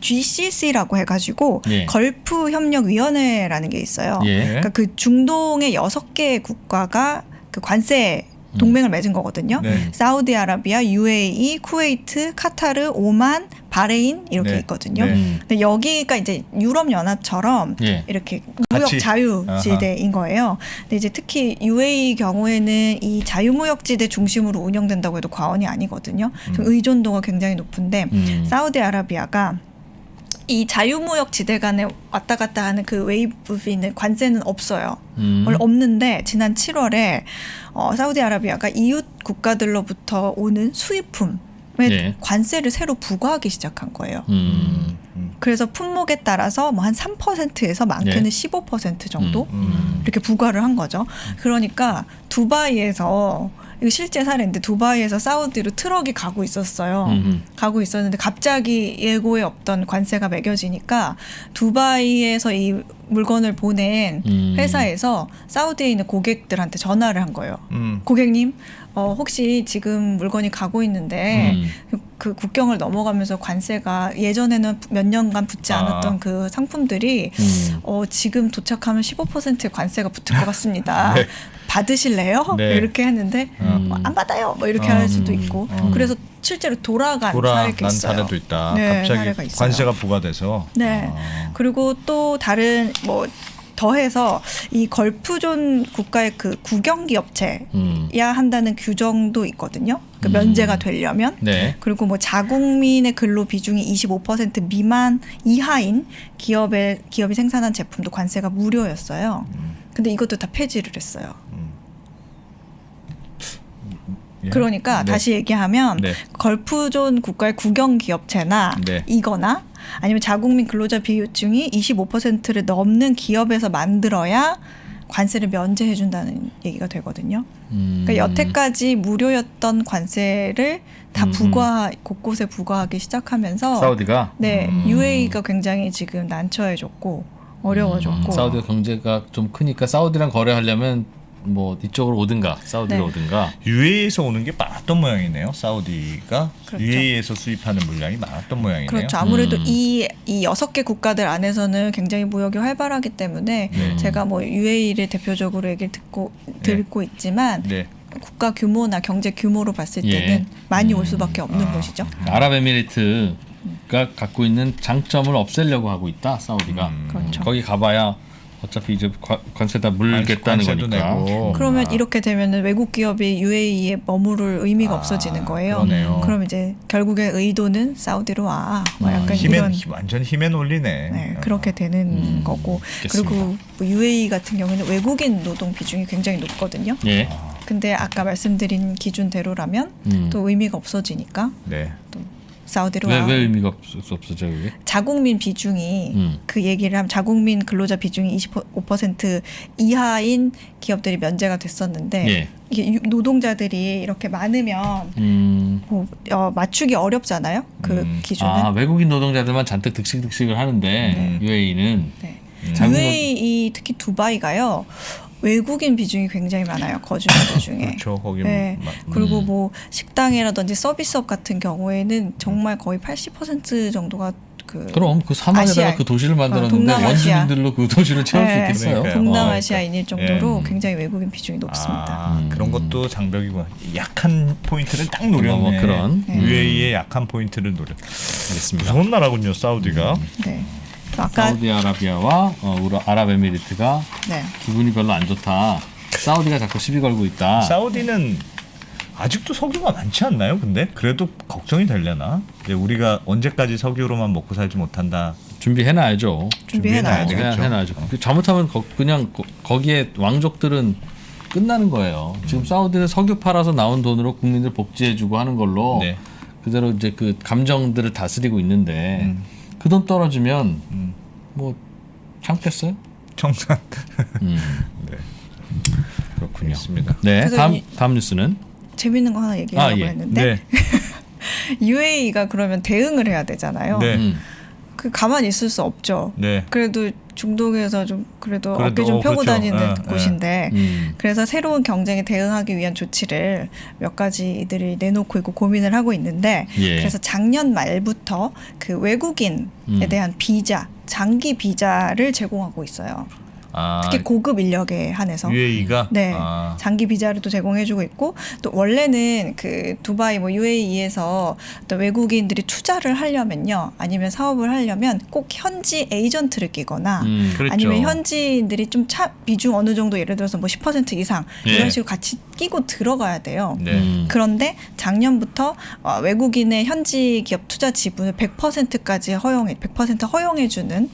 S3: GCC라고 해가지고
S2: 예.
S3: 걸프 협력 위원회라는 게 있어요.
S2: 예.
S3: 그러니까 그 중동의 6개 국가가 그 관세 동맹을 맺은 거거든요.
S1: 네.
S3: 사우디아라비아, UAE, 쿠웨이트, 카타르, 오만, 바레인 이렇게
S1: 네.
S3: 있거든요.
S1: 네.
S3: 근데 여기가 이제 유럽 연합처럼
S2: 예.
S3: 이렇게 무역
S1: 같이.
S3: 자유지대인 거예요. 근데 이제 특히 UAE 경우에는 이 자유무역지대 중심으로 운영된다고 해도 과언이 아니거든요. 좀 의존도가 굉장히 높은데 사우디아라비아가 이 자유무역 지대 간에 왔다 갔다 하는 그 웨이브비는 관세는 없어요. 원래 없는데 지난 7월에 사우디아라비아가 이웃 국가들로부터 오는 수입품에
S2: 예.
S3: 관세를 새로 부과하기 시작한 거예요. 그래서 품목에 따라서 뭐 한 3%에서 많게는
S2: 예.
S3: 15% 정도 이렇게 부과를 한 거죠. 그러니까 두바이에서 이거 실제 사례인데 두바이에서 사우디로 트럭이 가고 있었어요. 가고 있었는데 갑자기 예고에 없던 관세가 매겨지니까 두바이에서 이 물건을 보낸 회사에서 사우디에 있는 고객들한테 전화를 한 거예요. 고객님, 혹시 지금 물건이 가고 있는데 그 국경을 넘어가면서 관세가 예전에는 몇 년간 붙지 않았던 그 상품들이 지금 도착하면 15%의 관세가 붙을 것 같습니다.
S1: 네.
S3: 받으실래요?
S1: 네.
S3: 이렇게 했는데 안 받아요. 뭐 이렇게 할 수도 있고. 그래서 실제로 돌아간 사례가 있어요.
S1: 사례도 있다.
S3: 네,
S1: 갑자기
S3: 사례가 있어요.
S1: 관세가 부과돼서.
S3: 네. 그리고 또 다른 뭐 더해서 이 걸프존 국가의 그 국영기업체야 한다는 규정도 있거든요. 그 면제가 되려면.
S2: 네.
S3: 그리고 뭐 자국민의 근로 비중이 25% 미만 이하인 기업이 생산한 제품도 관세가 무료였어요. 근데 이것도 다 폐지를 했어요.
S1: 예.
S3: 그러니까
S1: 네.
S3: 다시 얘기하면
S1: 네.
S3: 걸프존 국가의 국영기업체나
S1: 네.
S3: 이거나 아니면 자국민 근로자 비율중이 25%를 넘는 기업에서 만들어야 관세를 면제해준다는 얘기가 되거든요. 그러니까 여태까지 무료였던 관세를 다 곳곳에 부과하기 시작하면서
S2: 사우디가
S3: 네, UAE가 굉장히 지금 난처해졌고 어려워졌고
S2: 사우디 경제가 좀 크니까 사우디랑 거래하려면 뭐 이쪽으로 오든가 사우디로
S3: 네.
S2: 오든가.
S1: UAE에서 오는 게 많았던 모양이네요. 사우디가
S3: 그렇죠.
S1: UAE에서 수입하는 물량이 많았던 모양이네요.
S3: 그렇죠. 아무래도 이 6개 국가들 안에서는 굉장히 무역이 활발하기 때문에
S1: 네.
S3: 제가 뭐 UAE를 대표적으로 얘기를 듣고 있지만
S1: 네.
S3: 국가 규모나 경제 규모로 봤을
S2: 예.
S3: 때는 많이 올 수밖에 없는 곳이죠.
S2: 아랍에미리트가 갖고 있는 장점을 없애려고 하고 있다. 사우디가.
S3: 그렇죠.
S2: 거기 가봐야 어차피 이제 관세 다 물겠다는
S1: 관세도
S2: 거니까.
S1: 내고.
S3: 그러면 이렇게 되면은 외국 기업이 UAE에 머무를 의미가 없어지는 거예요.
S1: 그러네요.
S3: 그럼 이제 결국에 의도는 사우디로 와. 뭐 약간
S1: 힘에
S3: 이런
S1: 완전 힘에 놀리네.
S3: 네, 그렇게 되는 거고.
S2: 알겠습니다.
S3: 그리고 뭐 UAE 같은 경우는 외국인 노동 비중이 굉장히 높거든요.
S2: 예.
S3: 근데 아까 말씀드린 기준대로라면 또 의미가 없어지니까
S1: 네.
S3: 또 사우디로
S2: 왜
S3: 와.
S2: 의미가 없어져 그게?
S3: 자국민 비중이 그 얘기를 하면 자국민 근로자 비중이 25% 이하인 기업들이 면제가 됐었는데
S2: 예.
S3: 이게 노동자들이 이렇게 많으면 뭐, 맞추기 어렵잖아요. 그 기준은.
S2: 아 외국인 노동자들만 잔뜩 득식을 하는데 UAE는
S3: 네.
S2: 자국
S3: UAE 특히 두바이가요. 외국인 비중이 굉장히 많아요. 거주자들 중에.
S1: 그렇죠. 거기
S3: 네. 그리고 뭐 식당이라든지 서비스업 같은 경우에는 정말 거의 80% 정도가 그
S2: 그럼 그 사막에다가
S3: 아시아,
S2: 그 도시를 만들었는데
S3: 동남아시아.
S2: 원주민들로 그 도시를 채울 수
S3: 네.
S2: 있겠어요?
S1: 그러니까요.
S3: 동남아시아인일 정도로
S2: 예.
S3: 굉장히 외국인 비중이 높습니다.
S1: 아, 그런 것도 장벽이구나. 약한 포인트를 딱 노렸네.
S2: 뭐 그런.
S1: UAE의 약한 포인트를 노렸.
S2: 알겠습니다.
S1: 무서운 나라군요, 사우디가.
S3: 네. 또 아까
S2: 사우디아라비아와 아랍에미리트가
S3: 네.
S2: 기분이 별로 안 좋다. 사우디가 자꾸 시비 걸고 있다.
S1: 사우디는 아직도 석유가 많지 않나요? 근데 그래도 걱정이 되려나? 이제 우리가 언제까지 석유로만 먹고 살지 못한다.
S2: 준비해놔야죠.
S3: 준비해놔야죠.
S1: 되겠죠.
S2: 해놔야죠. 잘못하면 그냥 거기에 왕족들은 끝나는 거예요. 지금 사우디는 석유 팔아서 나온 돈으로 국민들 복지해주고 하는 걸로
S1: 네.
S2: 그대로 이제 그 감정들을 다스리고 있는데 그 돈 떨어지면 뭐 참겠어요?
S1: 청산.
S2: 음.
S1: 네. 그렇군요. 있습니다.
S2: 네.
S3: 그래서
S2: 다음 뉴스는
S3: 재밌는 거 하나 얘기하려고
S2: 예.
S3: 했는데 UAE가 그러면 대응을 해야 되잖아요.
S1: 네.
S3: 그 가만히 있을 수 없죠.
S1: 네.
S3: 그래도 중동에서 좀 그래도
S1: 그래도,
S3: 어깨 좀 펴고
S1: 그렇죠.
S3: 다니는
S1: 예,
S3: 곳인데
S2: 음.
S3: 그래서 새로운 경쟁에 대응하기 위한 조치를 몇 가지 이들이 내놓고 있고 고민을 하고 있는데
S2: 예.
S3: 그래서 작년 말부터 그 외국인에 대한 비자, 장기 비자를 제공하고 있어요.
S1: 아,
S3: 특히 고급 인력에 한해서.
S1: UAE가
S3: 네,
S1: 아,
S3: 장기 비자를 또 제공해주고 있고 또 원래는 그 두바이 뭐 UAE에서 또 외국인들이 투자를 하려면요, 아니면 사업을 하려면 꼭 현지 에이전트를 끼거나
S1: 그렇죠.
S3: 아니면 현지인들이 좀 비중 어느 정도 예를 들어서 뭐 10% 이상
S2: 예.
S3: 이런 식으로 같이 끼고 들어가야 돼요.
S1: 네.
S3: 그런데 작년부터 외국인의 현지 기업 투자 지분을 100%까지 100% 허용해주는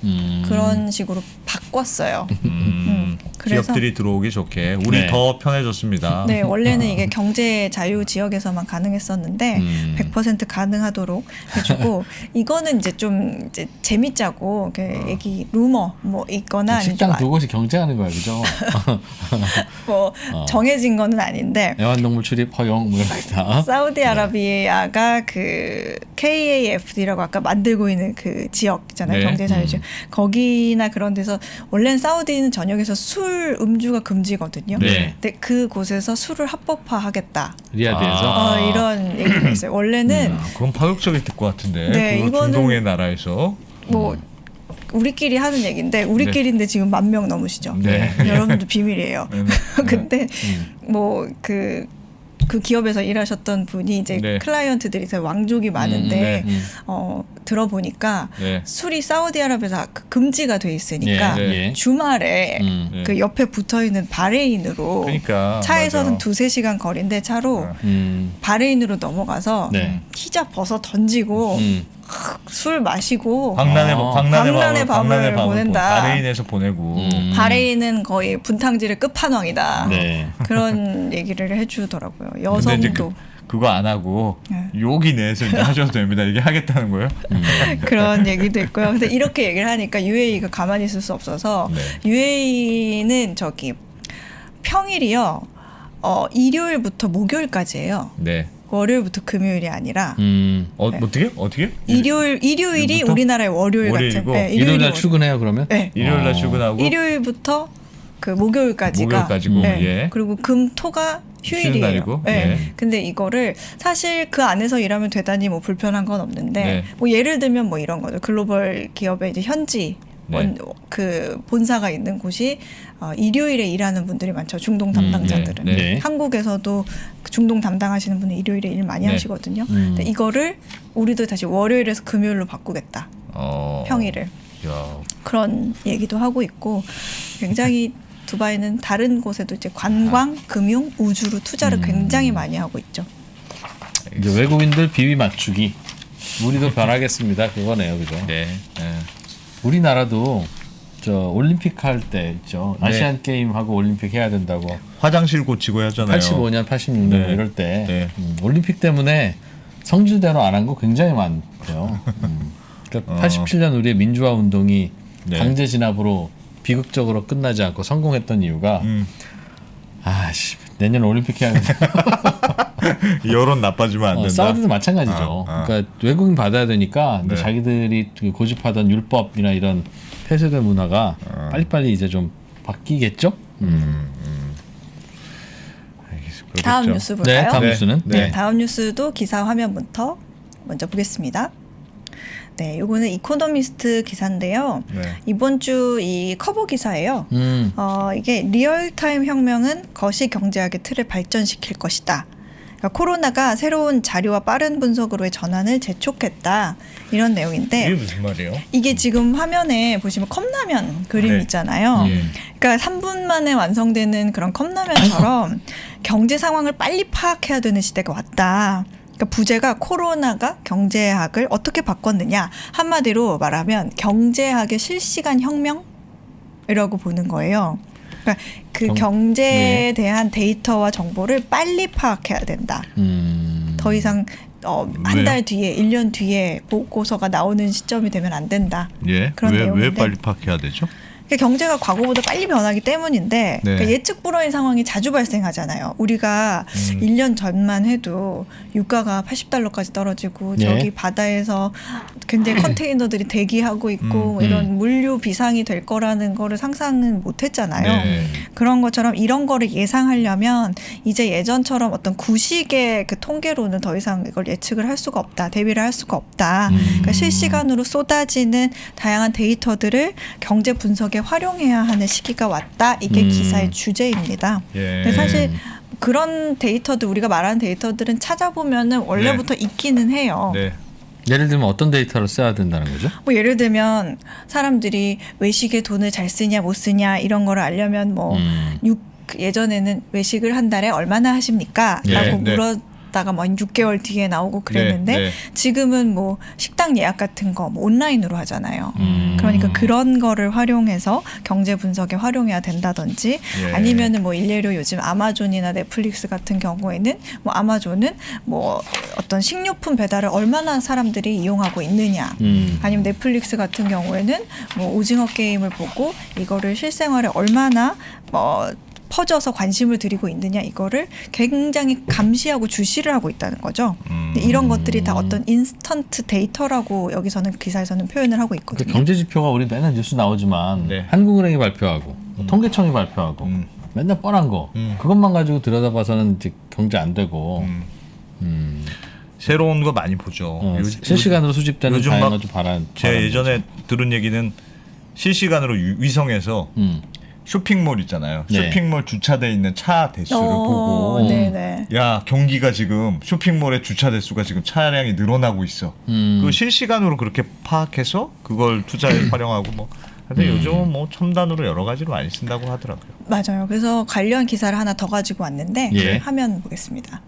S3: 그런 식으로 바꿨어요. 그래서
S1: 기업들이 들어오기 좋게 우리
S2: 네.
S1: 더 편해졌습니다.
S3: 네, 원래는 이게 경제 자유 지역에서만 가능했었는데 100% 가능하도록 해주고 이거는 이제 좀 이제 재밌자고 이렇게 얘기 루머 뭐 있거나 아니면
S2: 식당
S3: 좀
S2: 두 곳이 경쟁하는 거야, 그죠?
S3: 뭐 정해진 거는 아닌데
S2: 애완동물 출입 허용 뭐 이렇게 다.
S3: 사우디아라비아가 그 KAFD라고 아까 만들고 있는 그 지역 있잖아요.
S1: 네.
S3: 경제 자유 지역. 거기나 그런 데서 원래는 사우디는 전역에서 술 음주가 금지거든요.
S2: 네.
S3: 근데 그 곳에서 술을 합법화하겠다.
S2: 리야드에서.
S3: 이런 얘기가 있어요. 원래는
S1: 그건 파격적일 것 같은데.
S3: 네,
S1: 그거
S3: 이거는
S1: 중동의 나라에서.
S3: 뭐 우리끼리 하는 얘기인데 우리끼리인데 지금 10,000명 넘으시죠.
S1: 네.
S3: 여러분들 비밀이에요.
S1: 네.
S3: 근데 뭐 그 기업에서 일하셨던 분이 이제
S1: 네.
S3: 클라이언트들이 왕족이 많은데
S1: 네.
S3: 들어보니까
S1: 네.
S3: 술이 사우디아라비아에서 금지가 돼 있으니까
S2: 예, 예.
S3: 주말에
S1: 네.
S3: 그 옆에 붙어 있는 바레인으로
S1: 그러니까
S3: 차에서는
S1: 맞아.
S3: 2-3시간 거리인데 차로 바레인으로 넘어가서
S2: 네.
S3: 히잡 벗어 던지고 술 마시고
S1: 광란의
S3: 밤을 보낸다.
S1: 바레인에서 보내고.
S3: 바레인은 거의 분탕질의 끝판왕이다.
S2: 네.
S3: 그런 얘기를 해주더라고요.
S1: 근데 이제
S3: 여성도
S1: 그거 안 하고
S3: 네.
S1: 여기 내에서 이제 하셔도 됩니다. 이게 하겠다는 거예요?
S3: 그런 얘기도 있고요. 근데 이렇게 얘기를 하니까 UAE가 가만히 있을 수 없어서
S1: 네.
S3: UAE는 저기 평일이요. 일요일부터 목요일까지예요.
S1: 네.
S3: 월요일부터 금요일이 아니라
S2: 네.
S1: 어떻게?
S3: 일요일이
S1: 일요일부터?
S3: 우리나라의 월요일 같은.
S1: 월요일이고?
S3: 네,
S2: 일요일 날
S3: 월요일.
S2: 출근해요, 그러면?
S3: 네.
S1: 일요일 날 출근하고
S3: 일요일부터 그 목요일까지가
S1: 목요일까지고, 예.
S3: 그리고 금 토가
S1: 쉬는
S3: 휴일이에요.
S1: 날이고,
S3: 네.
S1: 예.
S3: 근데 이거를 사실 그 안에서 일하면 되다니 뭐 불편한 건 없는데
S1: 네.
S3: 뭐 예를 들면 뭐 이런 거죠. 글로벌 기업의 이제 현지
S1: 네.
S3: 그 본사가 있는 곳이 일요일에 일하는 분들이 많죠. 중동 담당자들은.
S1: 네.
S2: 네.
S3: 한국에서도 그 중동 담당하시는 분은 일요일에 일 많이
S1: 네.
S3: 하시거든요. 근데 이거를 우리도 다시 월요일에서 금요일로 바꾸겠다. 평일을.
S1: 야,
S3: 그런 얘기도 하고 있고 굉장히 두바이는 다른 곳에도 이제 관광, 금융, 우주로 투자를 굉장히 많이 하고 있죠.
S2: 이제 외국인들 비위 맞추기. 우리도 변하겠습니다. 그거네요, 그죠?
S1: 네. 네.
S2: 우리나라도 저 올림픽 할 때 있죠.
S1: 네.
S2: 아시안 게임 하고 올림픽 해야 된다고.
S1: 화장실 고치고 하잖아요.
S2: 85년, 86년
S1: 네.
S2: 이럴 때
S1: 네.
S2: 올림픽 때문에 성질대로 안 한 거 굉장히 많대요. 그러니까 87년 우리의 민주화 운동이
S1: 네.
S2: 강제 진압으로 비극적으로 끝나지 않고 성공했던 이유가 아씨 내년 올림픽 해야 된다.
S1: 여론 나빠지면 안 된다.
S2: 사우디도 마찬가지죠. 그러니까 외국인 받아야 되니까 근데
S1: 네.
S2: 자기들이 고집하던 율법이나 이런 폐쇄된 문화가 빨리빨리 이제 좀 바뀌겠죠.
S1: 알겠습니다.
S3: 다음
S1: 그렇겠죠.
S3: 뉴스 볼까요?
S2: 네, 다음
S1: 네.
S2: 뉴스는
S1: 네.
S3: 다음 뉴스도 기사 화면부터 먼저 보겠습니다. 네, 요거는 이코노미스트 기사인데요.
S1: 네.
S3: 이번 주 이 커버 기사예요. 이게 리얼타임 혁명은 거시 경제학의 틀을 발전시킬 것이다. 그러니까 코로나가 새로운 자료와 빠른 분석으로의 전환을 재촉했다. 이런 내용인데
S1: 이게 무슨 말이에요?
S3: 이게 지금 화면에 보시면 컵라면 그림
S1: 네.
S3: 있잖아요.
S2: 예.
S3: 그러니까 3분 만에 완성되는 그런 컵라면처럼 경제 상황을 빨리 파악해야 되는 시대가 왔다. 그러니까 부제가 코로나가 경제학을 어떻게 바꿨느냐. 한마디로 말하면 경제학의 실시간 혁명이라고 보는 거예요. 그러니까 그 경제에
S2: 네.
S3: 대한 데이터와 정보를 빨리 파악해야 된다. 더 이상 한 달 뒤에 1년 뒤에 보고서가 나오는 시점이 되면 안 된다.
S1: 예.
S3: 그런
S1: 왜
S3: 내용인데.
S1: 빨리 파악해야 되죠?
S3: 그러니까 경제가 과거보다 빨리 변하기 때문인데
S1: 네.
S3: 그러니까 예측 불허인 상황이 자주 발생하잖아요. 우리가 1년 전만 해도 유가가 $80까지 떨어지고
S2: 네.
S3: 저기 바다에서 굉장히 컨테이너들이 대기하고 있고 뭐 이런 물류 비상이 될 거라는 거를 상상은 못 했잖아요.
S1: 네.
S3: 그런 것처럼 이런 거를 예상하려면 이제 예전처럼 어떤 구식의 그 통계로는 더 이상 이걸 예측을 할 수가 없다. 대비를 할 수가 없다. 그러니까 실시간으로 쏟아지는 다양한 데이터들을 경제 분석에 활용해야 하는 시기가 왔다. 이게 기사의 주제입니다.
S1: 예.
S3: 근데 사실 그런 데이터들 우리가 말하는 데이터들은 찾아보면은 원래부터 있기는 해요.
S1: 네.
S2: 예를 들면 어떤 데이터를 써야 된다는 거죠?
S3: 뭐 예를 들면 사람들이 외식에 돈을 잘 쓰냐 못 쓰냐 이런 거를 알려면 뭐 예전에는 외식을 한 달에 얼마나 하십니까?
S2: 네,
S3: 라고
S1: 네.
S3: 물었다가 뭐 6개월 뒤에 나오고 그랬는데
S1: 네, 네.
S3: 지금은 뭐 식당 예약 같은 거 뭐 온라인으로 하잖아요.
S2: 음.
S3: 그러니까 그런 거를 활용해서 경제 분석에 활용해야 된다든지
S1: 예.
S3: 아니면은 뭐 일례로 요즘 아마존이나 넷플릭스 같은 경우에는 뭐 아마존은 뭐 어떤 식료품 배달을 얼마나 사람들이 이용하고 있느냐 아니면 넷플릭스 같은 경우에는 뭐 오징어 게임을 보고 이거를 실생활에 얼마나 뭐 퍼져서 관심을 들이고 있느냐 이거를 굉장히 감시하고 주시를 하고 있다는 거죠. 근데 이런 것들이 다 어떤 인스턴트 데이터라고 여기서는 기사에서는 표현을 하고
S2: 그
S3: 있거든요.
S2: 경제 지표가 우리 맨날 뉴스 나오지만
S1: 네.
S2: 한국은행이 발표하고 통계청이 발표하고 맨날 뻔한 거 그것만 가지고 들여다봐서는 이제 경제 안 되고
S1: 새로운 거 많이 보죠.
S2: 실시간으로 수집되는
S1: 요즘
S2: 다양한
S1: 막
S2: 좀 바란.
S1: 제가 예전에 들은 얘기는 실시간으로 위성에서 쇼핑몰 있잖아요.
S2: 네.
S1: 쇼핑몰 주차돼 있는 차 대수를 보고
S3: 네네.
S1: 야 경기가 지금 쇼핑몰의 주차 대수가 지금 차량이 늘어나고 있어. 그 실시간으로 그렇게 파악해서 그걸 투자에 활용하고 뭐. 근데 요즘은 뭐 첨단으로 여러 가지로 많이 쓴다고 하더라고요.
S3: 맞아요. 그래서 관련 기사를 하나 더 가지고 왔는데
S2: 예.
S3: 화면 보겠습니다.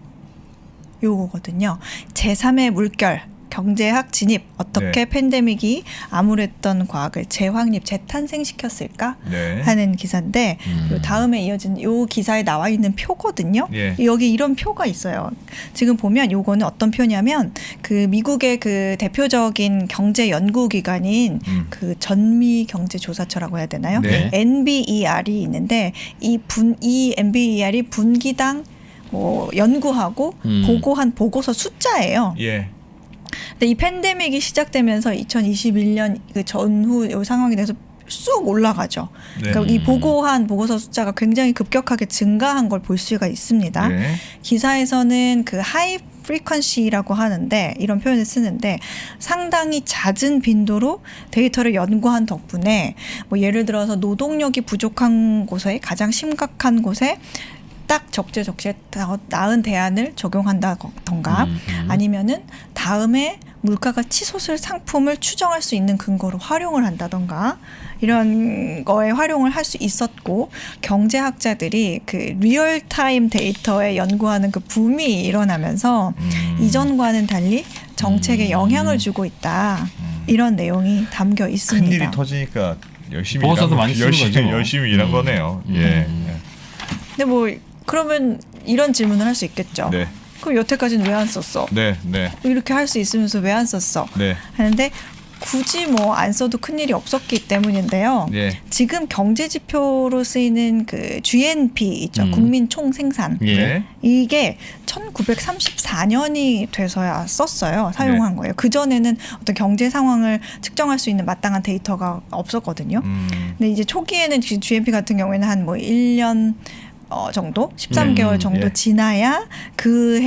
S3: 요거거든요. 제3의 물결 경제학 진입 어떻게
S1: 네.
S3: 팬데믹이 암울했던 과학을 재확립 재탄생시켰을까
S1: 네.
S3: 하는 기사인데 요 다음에 이어진 요 기사에 나와 있는 표거든요.
S1: 예.
S3: 여기 이런 표가 있어요. 지금 보면 요거는 어떤 표냐면 그 미국의 그 대표적인 경제 연구 기관인 그 전미 경제조사처라고 해야 되나요?
S1: 네.
S3: NBER이 있는데 이 NBER이 분기당 뭐 연구하고 보고한 보고서 숫자예요.
S1: 예.
S3: 근데 이 팬데믹이 시작되면서 2021년 그 전후 요 상황에 대해서 쑥 올라가죠.
S1: 네.
S3: 그러니까 이 보고한 보고서 숫자가 굉장히 급격하게 증가한 걸 볼 수가 있습니다.
S1: 네.
S3: 기사에서는 그 하이 프리퀀시라고 하는데 이런 표현을 쓰는데 상당히 잦은 빈도로 데이터를 연구한 덕분에 뭐 예를 들어서 노동력이 부족한 곳에 가장 심각한 곳에 딱 적재적소에 나은 대안을 적용한다던가 아니면은 다음에 물가가 치솟을 상품을 추정할 수 있는 근거로 활용을 한다던가 이런 거에 활용을 할 수 있었고 경제학자들이 그 리얼타임 데이터에 연구하는 그 붐이 일어나면서 이전과는 달리 정책에 영향을 주고 있다. 이런 내용이 담겨 있습니다.
S1: 큰일이 터지니까 열심히
S2: 보고서도
S1: 일한
S2: 많이 쓰는 거죠.
S1: 열심히 일한 거네요. 예.
S3: 근데 뭐 그러면 이런 질문을 할 수 있겠죠.
S1: 네.
S3: 그럼 여태까지는 왜 안 썼어?
S1: 네. 네.
S3: 이렇게 할 수 있으면서 왜 안 썼어?
S1: 네.
S3: 하는데 굳이 뭐 안 써도 큰일이 없었기 때문인데요.
S1: 예.
S3: 지금 경제 지표로 쓰이는 그 GNP 있죠. 국민 총 생산.
S2: 예.
S1: 네.
S3: 이게 1934년이 돼서야 썼어요. 사용한
S1: 네.
S3: 거예요. 그전에는 어떤 경제 상황을 측정할 수 있는 마땅한 데이터가 없었거든요. 근데 이제 초기에는 GNP 같은 경우에는 한 뭐 1년 정도, 13개월 정도
S1: 예.
S3: 지나야 그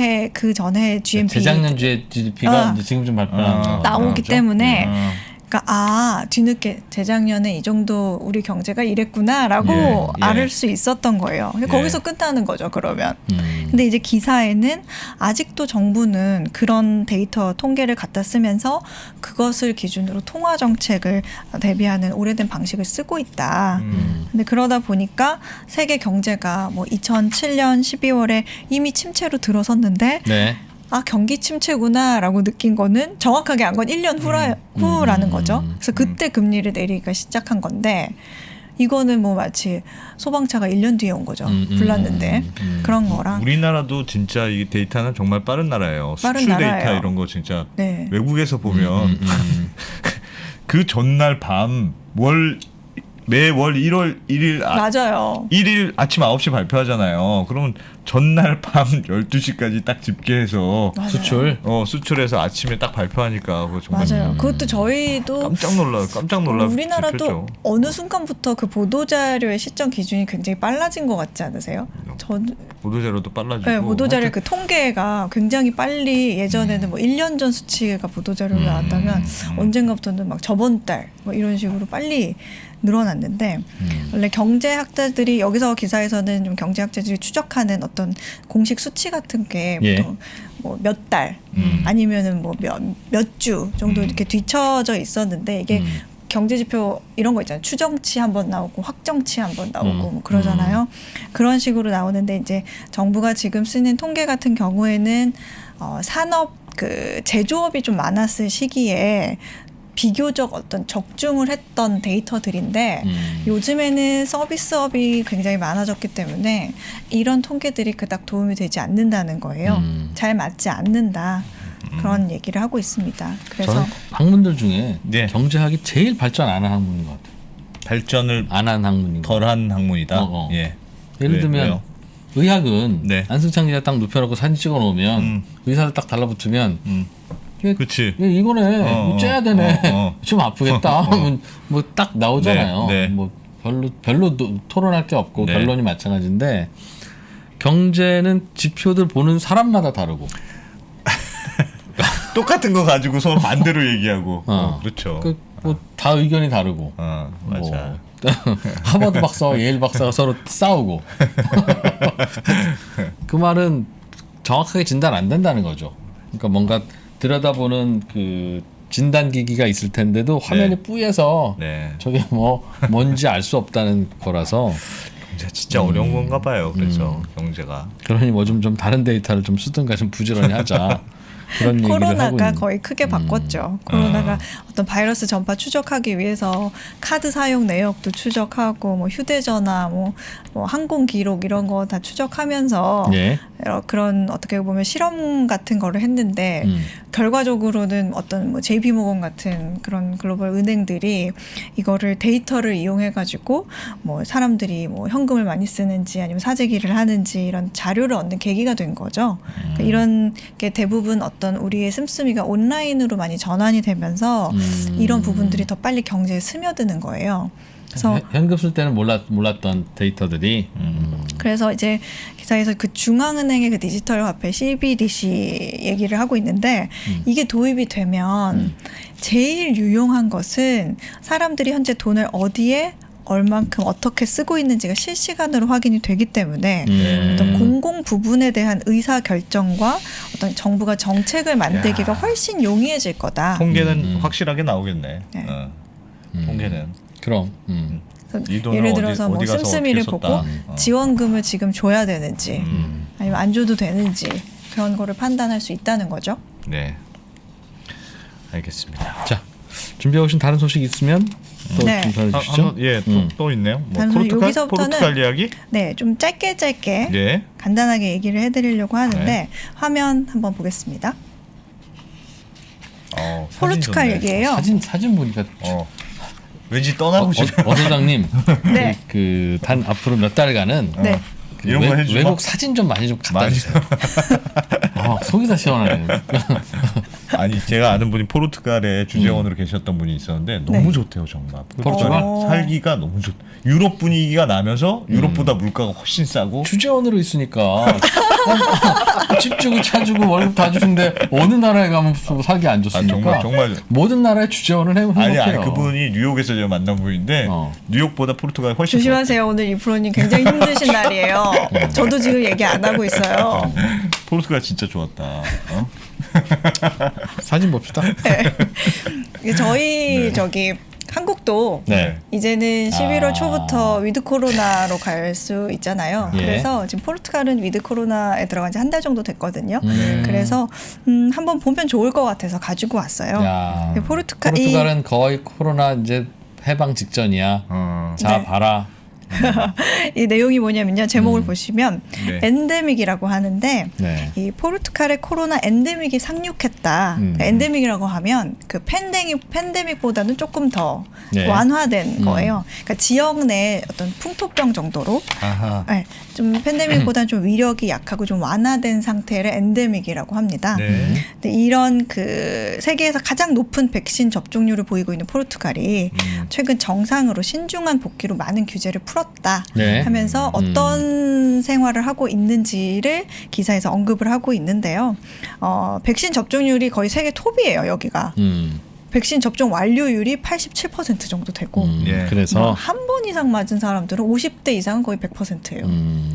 S3: 전에 GNP
S2: 재작년 GDP가 이제 지금 좀 발표한 거
S3: 나오기 때문에
S1: 어.
S3: 그러니까 뒤늦게 재작년에 이 정도 우리 경제가 이랬구나라고
S1: 예, 예.
S3: 알 수 있었던 거예요.
S1: 예.
S3: 거기서 끝나는 거죠. 그러면. 근데 이제 기사에는 아직도 정부는 그런 데이터 통계를 갖다 쓰면서 그것을 기준으로 통화 정책을 대비하는 오래된 방식을 쓰고 있다. 근데 그러다 보니까 세계 경제가 뭐 2007년 12월에 이미 침체로 들어섰는데
S2: 네.
S3: 경기 침체구나라고 느낀 거는 정확하게 안 건 1년 후라는 거죠. 그래서 그때 금리를 내리기가 시작한 건데 이거는 뭐 마치 소방차가 1년 뒤에 온 거죠. 불났는데 그런 거랑
S1: 우리나라도 진짜 이 데이터는 정말 빠른 나라예요.
S3: 빠른
S1: 수출
S3: 나라예요.
S1: 데이터 이런 거 진짜
S3: 네.
S1: 외국에서 보면 그 전날 매월 1월 1일
S3: 맞아요.
S1: 1일 아침 9시 발표하잖아요. 그러면 전날 밤 12시까지 딱 집계해서
S3: 맞아요.
S2: 수출.
S1: 수출해서 아침에 딱 발표하니까 그거 정말
S3: 맞아요. 그것도 저희도
S1: 깜짝 놀라
S3: 우리나라도
S1: 지표죠.
S3: 어느 순간부터 그 보도자료의 시점 기준이 굉장히 빨라진 것 같지 않으세요?
S1: 보도자료도 빨라지고
S3: 네, 보도자료 그 통계가 굉장히 빨리 예전에는 뭐 1년 전 수치가 보도자료가 나왔다면 언젠가부터는 막 저번 달 뭐 이런 식으로 빨리 늘어났는데 원래 경제학자들이 여기서 기사에서는 좀 경제학자들이 추적하는 어떤 공식 수치 같은 게
S2: 예.
S3: 보통 뭐 몇 달 아니면은 뭐 몇 주 정도 이렇게 뒤쳐져 있었는데 이게 경제지표 이런 거 있잖아요. 추정치 한번 나오고 확정치 한번 나오고 뭐 그러잖아요. 그런 식으로 나오는데 이제 정부가 지금 쓰는 통계 같은 경우에는 산업 그 제조업이 좀 많았을 시기에 비교적 어떤 적중을 했던 데이터들인데 요즘에는 서비스업이 굉장히 많아졌기 때문에 이런 통계들이 그닥 도움이 되지 않는다는 거예요. 잘 맞지 않는다. 그런 얘기를 하고 있습니다. 그래서
S2: 저는 학문들 중에
S1: 네.
S2: 경제학이 제일 발전 안 한 학문인 것 같아요.
S1: 발전을
S2: 안 한 학문인 것 같아요.
S1: 덜한 학문이다.
S2: 예. 예를 들면
S1: 왜요?
S2: 의학은
S1: 네.
S2: 안승찬 기자 딱 눕혀놓고 사진 찍어놓으면 의사들 딱 달라붙으면
S1: 그렇지.
S2: 이거네 이거 째야 되네 좀 아프겠다
S1: 어.
S2: 뭐 딱 나오잖아요.
S1: 네, 네.
S2: 뭐 별로 토론할 게 없고
S1: 네.
S2: 결론이 마찬가지인데 경제는 지표들 보는 사람마다 다르고
S1: 똑같은 거 가지고 서로 반대로 얘기하고. 그렇죠.
S2: 뭐 다 의견이 다르고
S1: 맞아.
S2: 하버드 박사와 예일 박사가 서로 싸우고 그 말은 정확하게 진단 안 된다는 거죠. 그러니까 뭔가 들여다보는 그 진단 기기가 있을 텐데도 화면이
S1: 네.
S2: 뿌얘서
S1: 네.
S2: 저게 뭔지 알 수 없다는 거라서
S1: 경제 진짜 어려운 건가 봐요. 그래서 경제가.
S2: 그러니 뭐 좀 다른 데이터를 좀 쓰든가 좀 부지런히 하자. 그런 얘기를 하고
S3: 코로나가
S2: 있는.
S3: 거의 크게 바꿨죠. 코로나가 어떤 바이러스 전파 추적하기 위해서 카드 사용 내역도 추적하고 뭐 휴대전화, 뭐 항공 기록 이런 거 다 추적하면서
S2: 예.
S3: 그런 어떻게 보면 실험 같은 거를 했는데 결과적으로는 어떤 뭐 JP모건 같은 그런 글로벌 은행들이 이거를 데이터를 이용해 가지고 뭐 사람들이 뭐 현금을 많이 쓰는지 아니면 사재기를 하는지 이런 자료를 얻는 계기가 된 거죠. 그러니까 이런 게 대부분 어떤 우리의 씀씀이가 온라인으로 많이 전환이 되면서 이런 부분들이 더 빨리 경제에 스며드는 거예요. 그래서
S2: 현금 쓸 때는 몰랐던 데이터들이
S3: 그래서 이제 기사에서 그 중앙은행의 그 디지털 화폐 CBDC 얘기를 하고 있는데 이게 도입이 되면 제일 유용한 것은 사람들이 현재 돈을 어디에 얼만큼 어떻게 쓰고 있는지가 실시간으로 확인이 되기 때문에 어떤 공공 부분에 대한 의사 결정과 어떤 정부가 정책을 만들기가 훨씬 용이해질 거다.
S1: 통계는 확실하게 나오겠네.
S3: 네.
S1: 통계는.
S2: 그럼
S3: 그래서
S1: 이 돈을
S3: 예를 들어서
S1: 어디
S3: 뭐
S1: 가서
S3: 씀씀이를
S1: 어떻게
S3: 보고
S1: 썼다.
S3: 지원금을 지금 줘야 되는지 아니면 안 줘도 되는지 그런 거를 판단할 수 있다는 거죠.
S1: 네. 알겠습니다.
S2: 자 준비해 오신 다른 소식 있으면 또
S3: 네.
S2: 좀 전해주시죠.
S1: 또 있네요. 뭐
S3: 단순히 여기서부터는
S1: 포르투갈 이야기?
S3: 네, 좀 짧게
S1: 네.
S3: 간단하게 얘기를 해드리려고 하는데
S1: 네.
S3: 화면 한번 보겠습니다.
S1: 사진
S3: 포르투갈
S1: 좋네.
S3: 얘기예요.
S2: 사진 보니까
S1: 왠지 떠나고 싶어.
S2: 소장님
S3: 네.
S2: 그 단 앞으로 몇 달간은
S3: 네.
S2: 그
S1: 이런 거 해주마.
S2: 외국 사진 좀 많이 좀 갖다
S1: 많이
S2: 주세요. 속이 다 시원하네.
S1: 아니 제가 아는 분이 포르투갈에 주재원으로 계셨던 분이 있었는데 너무
S3: 네.
S1: 좋대요 정말.
S2: 포르투갈?
S1: 살기가 너무 좋. 유럽 분위기가 나면서 유럽보다 물가가 훨씬 싸고.
S2: 주재원으로 있으니까 집 주고 차 주고 월급 다 주는데 어느 나라에 가면 살기 안 좋습니까?
S1: 정말.
S2: 모든 나라에 주재원을 행복해요.
S1: 아니 그분이 뉴욕에서 제가 만난 분인데 뉴욕보다 포르투갈이 훨씬
S3: 조심하세요. 오늘 이 프로님 굉장히 힘드신 날이에요. 저도 지금 얘기 안 하고 있어요.
S1: 포르투갈 진짜 좋았다. 어?
S2: 사진 봅시다.
S3: 저희 저기 한국도
S2: 네.
S3: 이제는 11월
S2: 아.
S3: 초부터 위드 코로나로 갈 수 있잖아요.
S2: 예.
S3: 그래서 지금 포르투갈은 위드 코로나에 들어간 지 한 달 정도 됐거든요.
S2: 음.
S3: 그래서 한번 보면 좋을 것 같아서 가지고 왔어요.
S2: 야,
S3: 네,
S2: 포르투갈은 거의 코로나 이제 해방 직전이야. 자
S3: 네.
S2: 봐라.
S3: 이 내용이 뭐냐면요. 제목을 보시면
S1: 네.
S3: 엔데믹이라고 하는데
S2: 네.
S3: 이 포르투갈의 코로나 엔데믹이 상륙했다. 그러니까 엔데믹이라고 하면 그 팬데믹보다는 조금 더
S2: 네.
S3: 완화된 거예요. 그러니까 지역 내 어떤 풍토병 정도로
S1: 아하.
S3: 네, 좀 팬데믹보다는 좀 위력이 약하고 좀 완화된 상태를 엔데믹이라고 합니다.
S1: 네.
S3: 근데 이런 그 세계에서 가장 높은 백신 접종률을 보이고 있는 포르투갈이 최근 정상으로 신중한 복귀로 많은 규제를 풀었다
S2: 네.
S3: 하면서 어떤 생활을 하고 있는지를 기사에서 언급을 하고 있는데요. 백신 접종률이 거의 세계 톱이에요, 여기가. 백신 접종 완료율이 87% 정도 되고
S1: 예.
S2: 그래서
S3: 한 번 이상 맞은 사람들은 50대 이상은 거의 100%예요.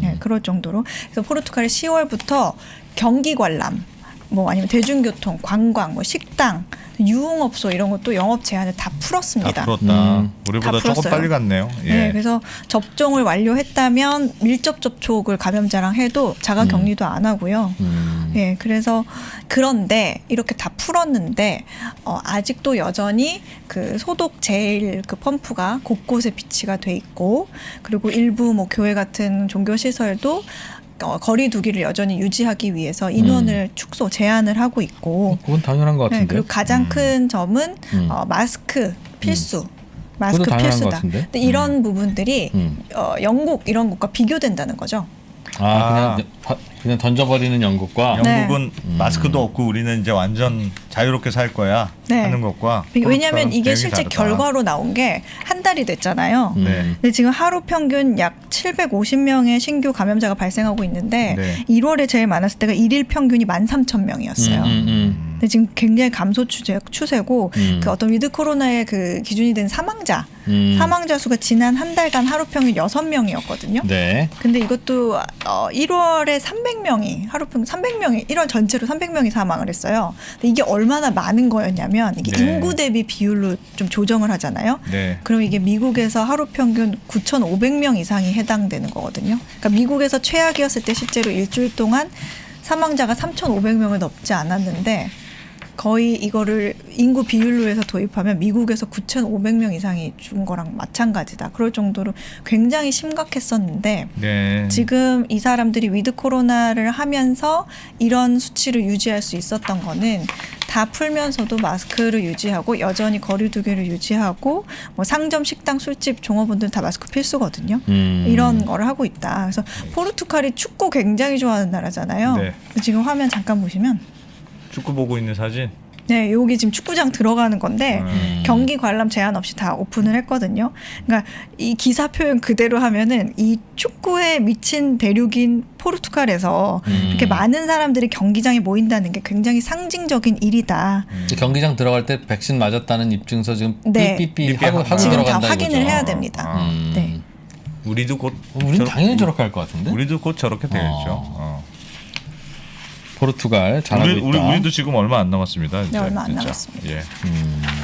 S3: 네, 그럴 정도로. 그래서 포르투갈이 10월부터 경기 관람, 뭐 아니면 대중교통, 관광, 뭐 식당, 유흥업소 이런 것도 영업 제한을 다 풀었습니다.
S1: 다 풀었다. 우리보다
S3: 다
S1: 조금
S3: 풀었어요.
S1: 빨리 갔네요. 예.
S3: 네, 그래서 접종을 완료했다면 밀접 접촉을 감염자랑 해도 자가 격리도 안 하고요. 예, 그래서 그런데 이렇게 다 풀었는데 아직도 여전히 그 소독 제일 그 펌프가 곳곳에 비치가 돼 있고 그리고 일부 뭐 교회 같은 종교 시설도 거리 두기를 여전히 유지하기 위해서 인원을 축소 제한을 하고 있고
S2: 그건 당연한 것
S3: 네,
S2: 같은데.
S3: 그리고 가장 큰 점은 마스크 필수. 마스크
S2: 그것도 당연한 것
S3: 필수다.
S2: 같은데?
S3: 근데 이런 부분들이 영국 이런 곳과 비교된다는 거죠.
S2: 그냥 던져버리는 영국과
S1: 영국은 마스크도 없고 우리는 이제 완전 자유롭게 살 거야
S3: 네.
S1: 하는 것과
S3: 왜냐하면 이게
S1: 내용이
S3: 실제
S1: 다르다.
S3: 결과로 나온 게 한 달이 됐잖아요.
S1: 네.
S3: 근데 지금 하루 평균 약 750명의 신규 감염자가 발생하고 있는데
S1: 네.
S3: 1월에 제일 많았을 때가 1일 평균이 13,000명이었어요. 근데 지금 굉장히 감소 추세고 그 어떤 위드 코로나의 그 기준이 된 사망자 수가 지난 한 달간 하루 평균 6명이었거든요.
S2: 네.
S3: 근데 이것도 1월에 300명이 하루 평균 300명이 1월 전체로 300명이 사망을 했어요. 근데 이게 얼마나 많은 거였냐면 이게
S1: 네.
S3: 인구 대비 비율로 좀 조정을 하잖아요.
S1: 네.
S3: 그럼 이게 미국에서 하루 평균 9,500명 이상이 해당되는 거거든요. 그러니까 미국에서 최악이었을 때 실제로 일주일 동안 사망자가 3,500명을 넘지 않았는데 거의 이거를 인구 비율로 해서 도입하면 미국에서 9,500명 이상이 죽은 거랑 마찬가지다. 그럴 정도로 굉장히 심각했었는데
S1: 네.
S3: 지금 이 사람들이 위드 코로나를 하면서 이런 수치를 유지할 수 있었던 거는 다 풀면서도 마스크를 유지하고 여전히 거리 두기를 유지하고 뭐 상점, 식당, 술집, 종업원들은 다 마스크 필수거든요. 이런 거를 하고 있다. 그래서 포르투갈이 축구 굉장히 좋아하는 나라잖아요.
S1: 네.
S3: 지금 화면 잠깐 보시면
S1: 축구 보고 있는 사진.
S3: 네, 여기 지금 축구장 들어가는 건데 경기 관람 제한 없이 다 오픈을 했거든요. 그러니까 이 기사 표현 그대로 하면은 이 축구에 미친 대륙인 포르투갈에서 이렇게 많은 사람들이 경기장에 모인다는 게 굉장히 상징적인 일이다.
S2: 경기장 들어갈 때 백신 맞았다는 입증서 지금
S3: 네.
S2: 삐삐삐 하고
S3: 지금 다
S2: 들어간다
S3: 확인을
S2: 이거죠.
S3: 해야 됩니다. 네.
S1: 우리도 곧
S2: 우리는 당연히 저렇게 할 것 같은데.
S1: 우리도 곧 저렇게 되겠죠.
S2: 포르투갈 잘하고 있다.
S1: 우리도 지금 얼마 안 남았습니다.
S3: 네,
S1: 이제,
S3: 얼마 안
S1: 진짜.
S3: 남았습니다.
S1: 예.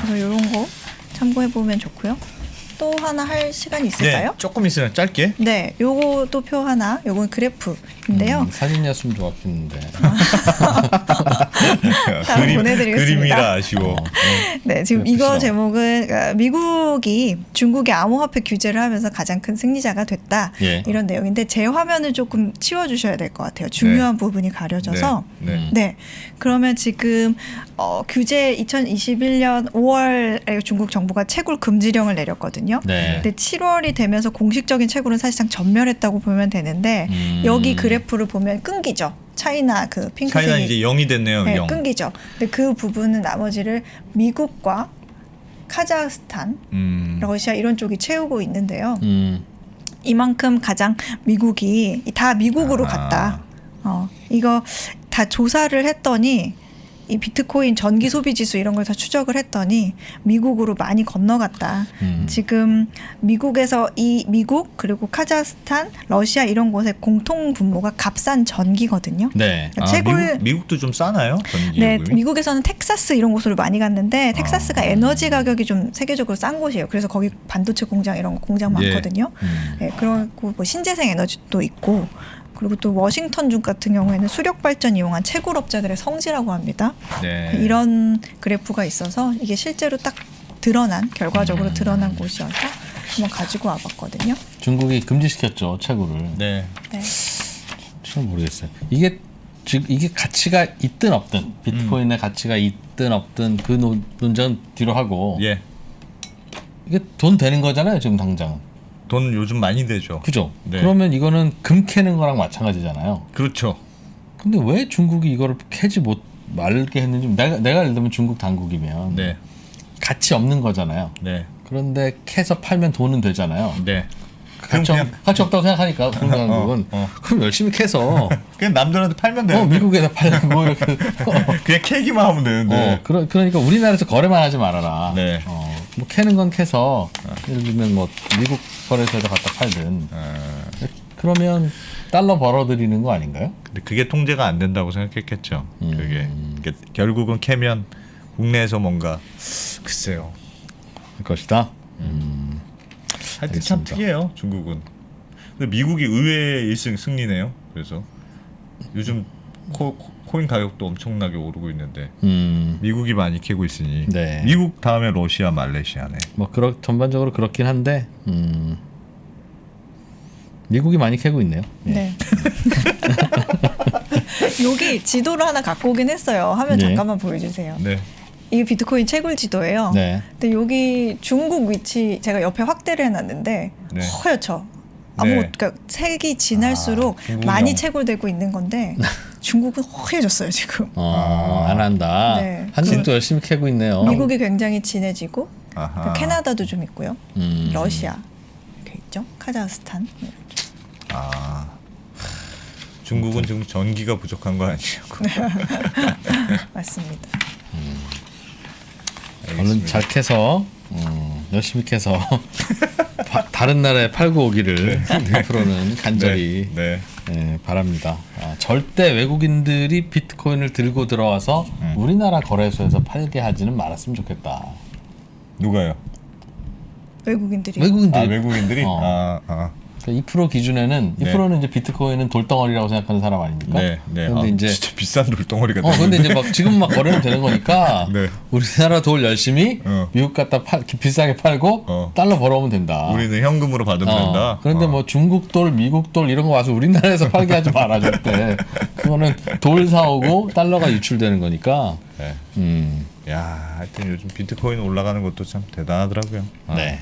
S3: 그래서 이런 거 참고해 보면 좋고요. 또 하나 할 시간 있을까요?
S1: 네, 조금 있으면 짧게.
S3: 네, 요것도 표 하나. 요건 그래프인데요.
S2: 사진이었으면 좋았겠는데.
S3: 따로 보내드리겠습니다.
S1: 그림이라 아쉬워.
S3: 네, 지금
S2: 그래프시다.
S3: 이거 제목은 미국이 중국의 암호화폐 규제를 하면서 가장 큰 승리자가 됐다.
S2: 예.
S3: 이런 내용인데 제 화면을 조금 치워주셔야 될 것 같아요. 중요한 부분이 가려져서.
S1: 네.
S3: 네. 그러면 지금 규제 2021년 5월에 중국 정부가 채굴 금지령을 내렸거든요.
S2: 네.
S3: 근데 7월이 되면서 공식적인 채굴은 사실상 전멸했다고 보면 되는데 여기 그래프를 보면 끊기죠. 차이나 그 핑크색이
S1: 차이나 이제 0이 됐네요.
S3: 네,
S1: 0.
S3: 끊기죠. 근데 그 부분은 나머지를 미국과 카자흐스탄, 러시아 이런 쪽이 채우고 있는데요. 이만큼 가장 미국이 다 미국으로 갔다. 이거 다 조사를 했더니 이 비트코인 전기 소비 지수 이런 걸 다 추적을 했더니 미국으로 많이 건너갔다. 지금 미국에서 이 미국 그리고 카자흐스탄, 러시아 이런 곳의 공통 분모가 값싼 전기거든요.
S2: 네.
S3: 그러니까
S1: 미국도 좀 싸나요? 전기
S3: 네,
S1: 요금이?
S3: 미국에서는 텍사스 이런 곳으로 많이 갔는데 텍사스가 에너지 가격이 좀 세계적으로 싼 곳이에요. 그래서 거기 반도체 공장 이런 거 공장
S1: 예.
S3: 많거든요. 네, 그리고 뭐 신재생 에너지도 있고 그리고 또 워싱턴주 같은 경우에는 수력 발전 이용한 채굴업자들의 성지라고 합니다.
S1: 네.
S3: 이런 그래프가 있어서 이게 실제로 딱 드러난 결과적으로 드러난 곳이어서 한번 가지고 와봤거든요.
S2: 중국이 금지시켰죠 채굴을.
S1: 네.
S3: 네.
S2: 잘 모르겠어요. 이게 가치가 있든 없든 비트코인의 가치가 있든 없든 그 논쟁은 뒤로 하고
S1: 예.
S2: 이게 돈 되는 거잖아요 지금 당장.
S1: 돈 요즘 많이 되죠.
S2: 그죠?
S1: 네.
S2: 그러면 이거는 금 캐는 거랑 마찬가지잖아요.
S1: 그렇죠.
S2: 근데 왜 중국이 이거를 캐지 말게 했는지 내가 예를 들면 중국 당국이면
S1: 네.
S2: 가치 없는 거잖아요.
S1: 네.
S2: 그런데 캐서 팔면 돈은 되잖아요.
S1: 네.
S2: 가치 없다고 생각하니까 중국 당국은 그럼 열심히 캐서
S1: 그냥 남들한테 팔면 돼요.
S2: 미국에다 팔고 이렇게
S1: 그냥 캐기만 하면 되는데.
S2: 그러니까 우리나라에서 거래만 하지 말아라.
S1: 네.
S2: 뭐 캐는 건 캐서 예를 들면 뭐 미국 거래소에다 갖다 팔든 그러면 달러 벌어들이는 거 아닌가요?
S1: 근데 그게 통제가 안 된다고 생각했겠죠. 그게 결국은 캐면 국내에서 뭔가 글쎄요.
S2: 할 것이다.
S1: 하여튼 참
S2: 알겠습니다.
S1: 특이해요. 중국은. 근데 미국이 의외의 1승 승리네요. 그래서 요즘 코인 가격도 엄청나게 오르고 있는데 미국이 많이 캐고 있으니
S2: 네.
S1: 미국 다음에 러시아, 말레이시아네.
S2: 뭐 전반적으로 그렇긴 한데 미국이 많이 캐고 있네요.
S3: 네. 여기 지도를 하나 갖고 오긴 했어요. 화면
S2: 네.
S3: 잠깐만 보여주세요.
S1: 네.
S3: 이게 비트코인 채굴 지도예요.
S2: 네.
S3: 근데 여기 중국 위치 제가 옆에 확대를 해놨는데
S1: 네.
S3: 허옇죠.
S1: 네.
S3: 그러니까 색이 진할수록
S1: 중국은
S3: 많이 채굴되고 있는 건데 중국은 허해졌어요 지금.
S2: 안 한다.
S3: 네.
S2: 한국도 열심히 캐고 있네요.
S3: 미국이 굉장히 진해지고
S1: 아하.
S3: 캐나다도 좀 있고요.
S2: 음.
S3: 러시아 이렇게 있죠. 카자흐스탄.
S1: 중국은 지금 전기가 부족한 거 아니냐고.
S3: 맞습니다.
S2: 얼른 잘 캐서 열심히 캐서 다른 나라에 팔고 오기를 앞으로는 간절히
S1: 네.
S2: 바랍니다. 절대 외국인들이 비트코인을 들고 들어와서 우리나라 거래소에서 팔게 하지는 말았으면 좋겠다.
S1: 누가요?
S3: 외국인들이.
S1: 외국인들이?
S2: 어. 2% 기준에는
S1: 네.
S2: 2%는 이제 비트코인은 돌덩어리라고 생각하는 사람 아닙니까?
S1: 네.
S2: 그런데 이제
S1: 진짜 비싼 돌덩어리가
S2: 근데 이제 막 지금 막 거래는 되는 거니까
S1: 네.
S2: 우리나라 돌 열심히 미국 갖다 비싸게 팔고 달러 벌어오면 된다.
S1: 우리는 현금으로 받으면 된다.
S2: 그런데 뭐 중국 돌, 미국 돌 이런 거 와서 우리나라에서 팔게 하지 말아 절대. 그거는 돌 사오고 달러가 유출되는 거니까.
S1: 네. 야, 하여튼 요즘 비트코인 올라가는 것도 참 대단하더라고요.
S2: 네.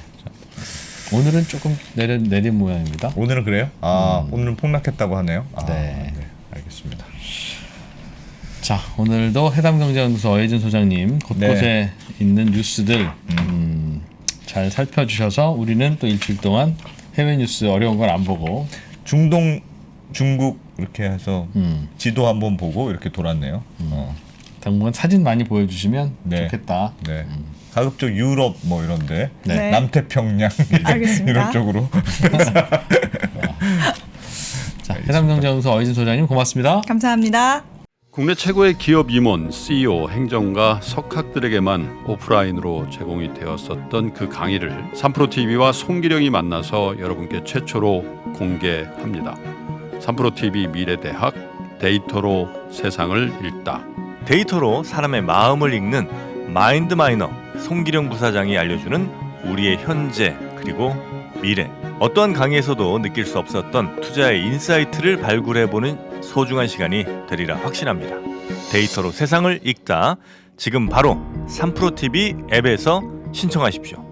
S2: 오늘은 조금 내린 모양입니다.
S1: 오늘은 그래요? 오늘은 폭락했다고 하네요.
S2: 네.
S1: 알겠습니다.
S2: 자, 오늘도 해담경제연구소 어혜진 소장님 곳곳에 있는 뉴스들 잘 살펴주셔서 우리는 또 일주일 동안 해외 뉴스 어려운 걸 안 보고
S1: 중동, 중국 이렇게 해서 지도 한번 보고 이렇게 돌았네요.
S2: 당분간 사진 많이 보여주시면
S1: 네.
S2: 좋겠다.
S1: 네. 가급적 유럽 뭐 이런데
S3: 네.
S1: 남태평양
S3: 알겠습니다.
S1: 이런 쪽으로.
S2: 자, 해담경제연구소 어혜진 소장님 고맙습니다.
S3: 감사합니다.
S4: 국내 최고의 기업 임원, CEO, 행정가, 석학들에게만 오프라인으로 제공이 되었었던 그 강의를 3프로TV와 송기령이 만나서 여러분께 최초로 공개합니다. 3프로TV 미래대학 데이터로 세상을 읽다.
S5: 데이터로 사람의 마음을 읽는 마인드마이너 송기령 부사장이 알려주는 우리의 현재 그리고 미래. 어떠한 강의에서도 느낄 수 없었던 투자의 인사이트를 발굴해보는 소중한 시간이 되리라 확신합니다. 데이터로 세상을 읽다. 지금 바로 3프로TV 앱에서 신청하십시오.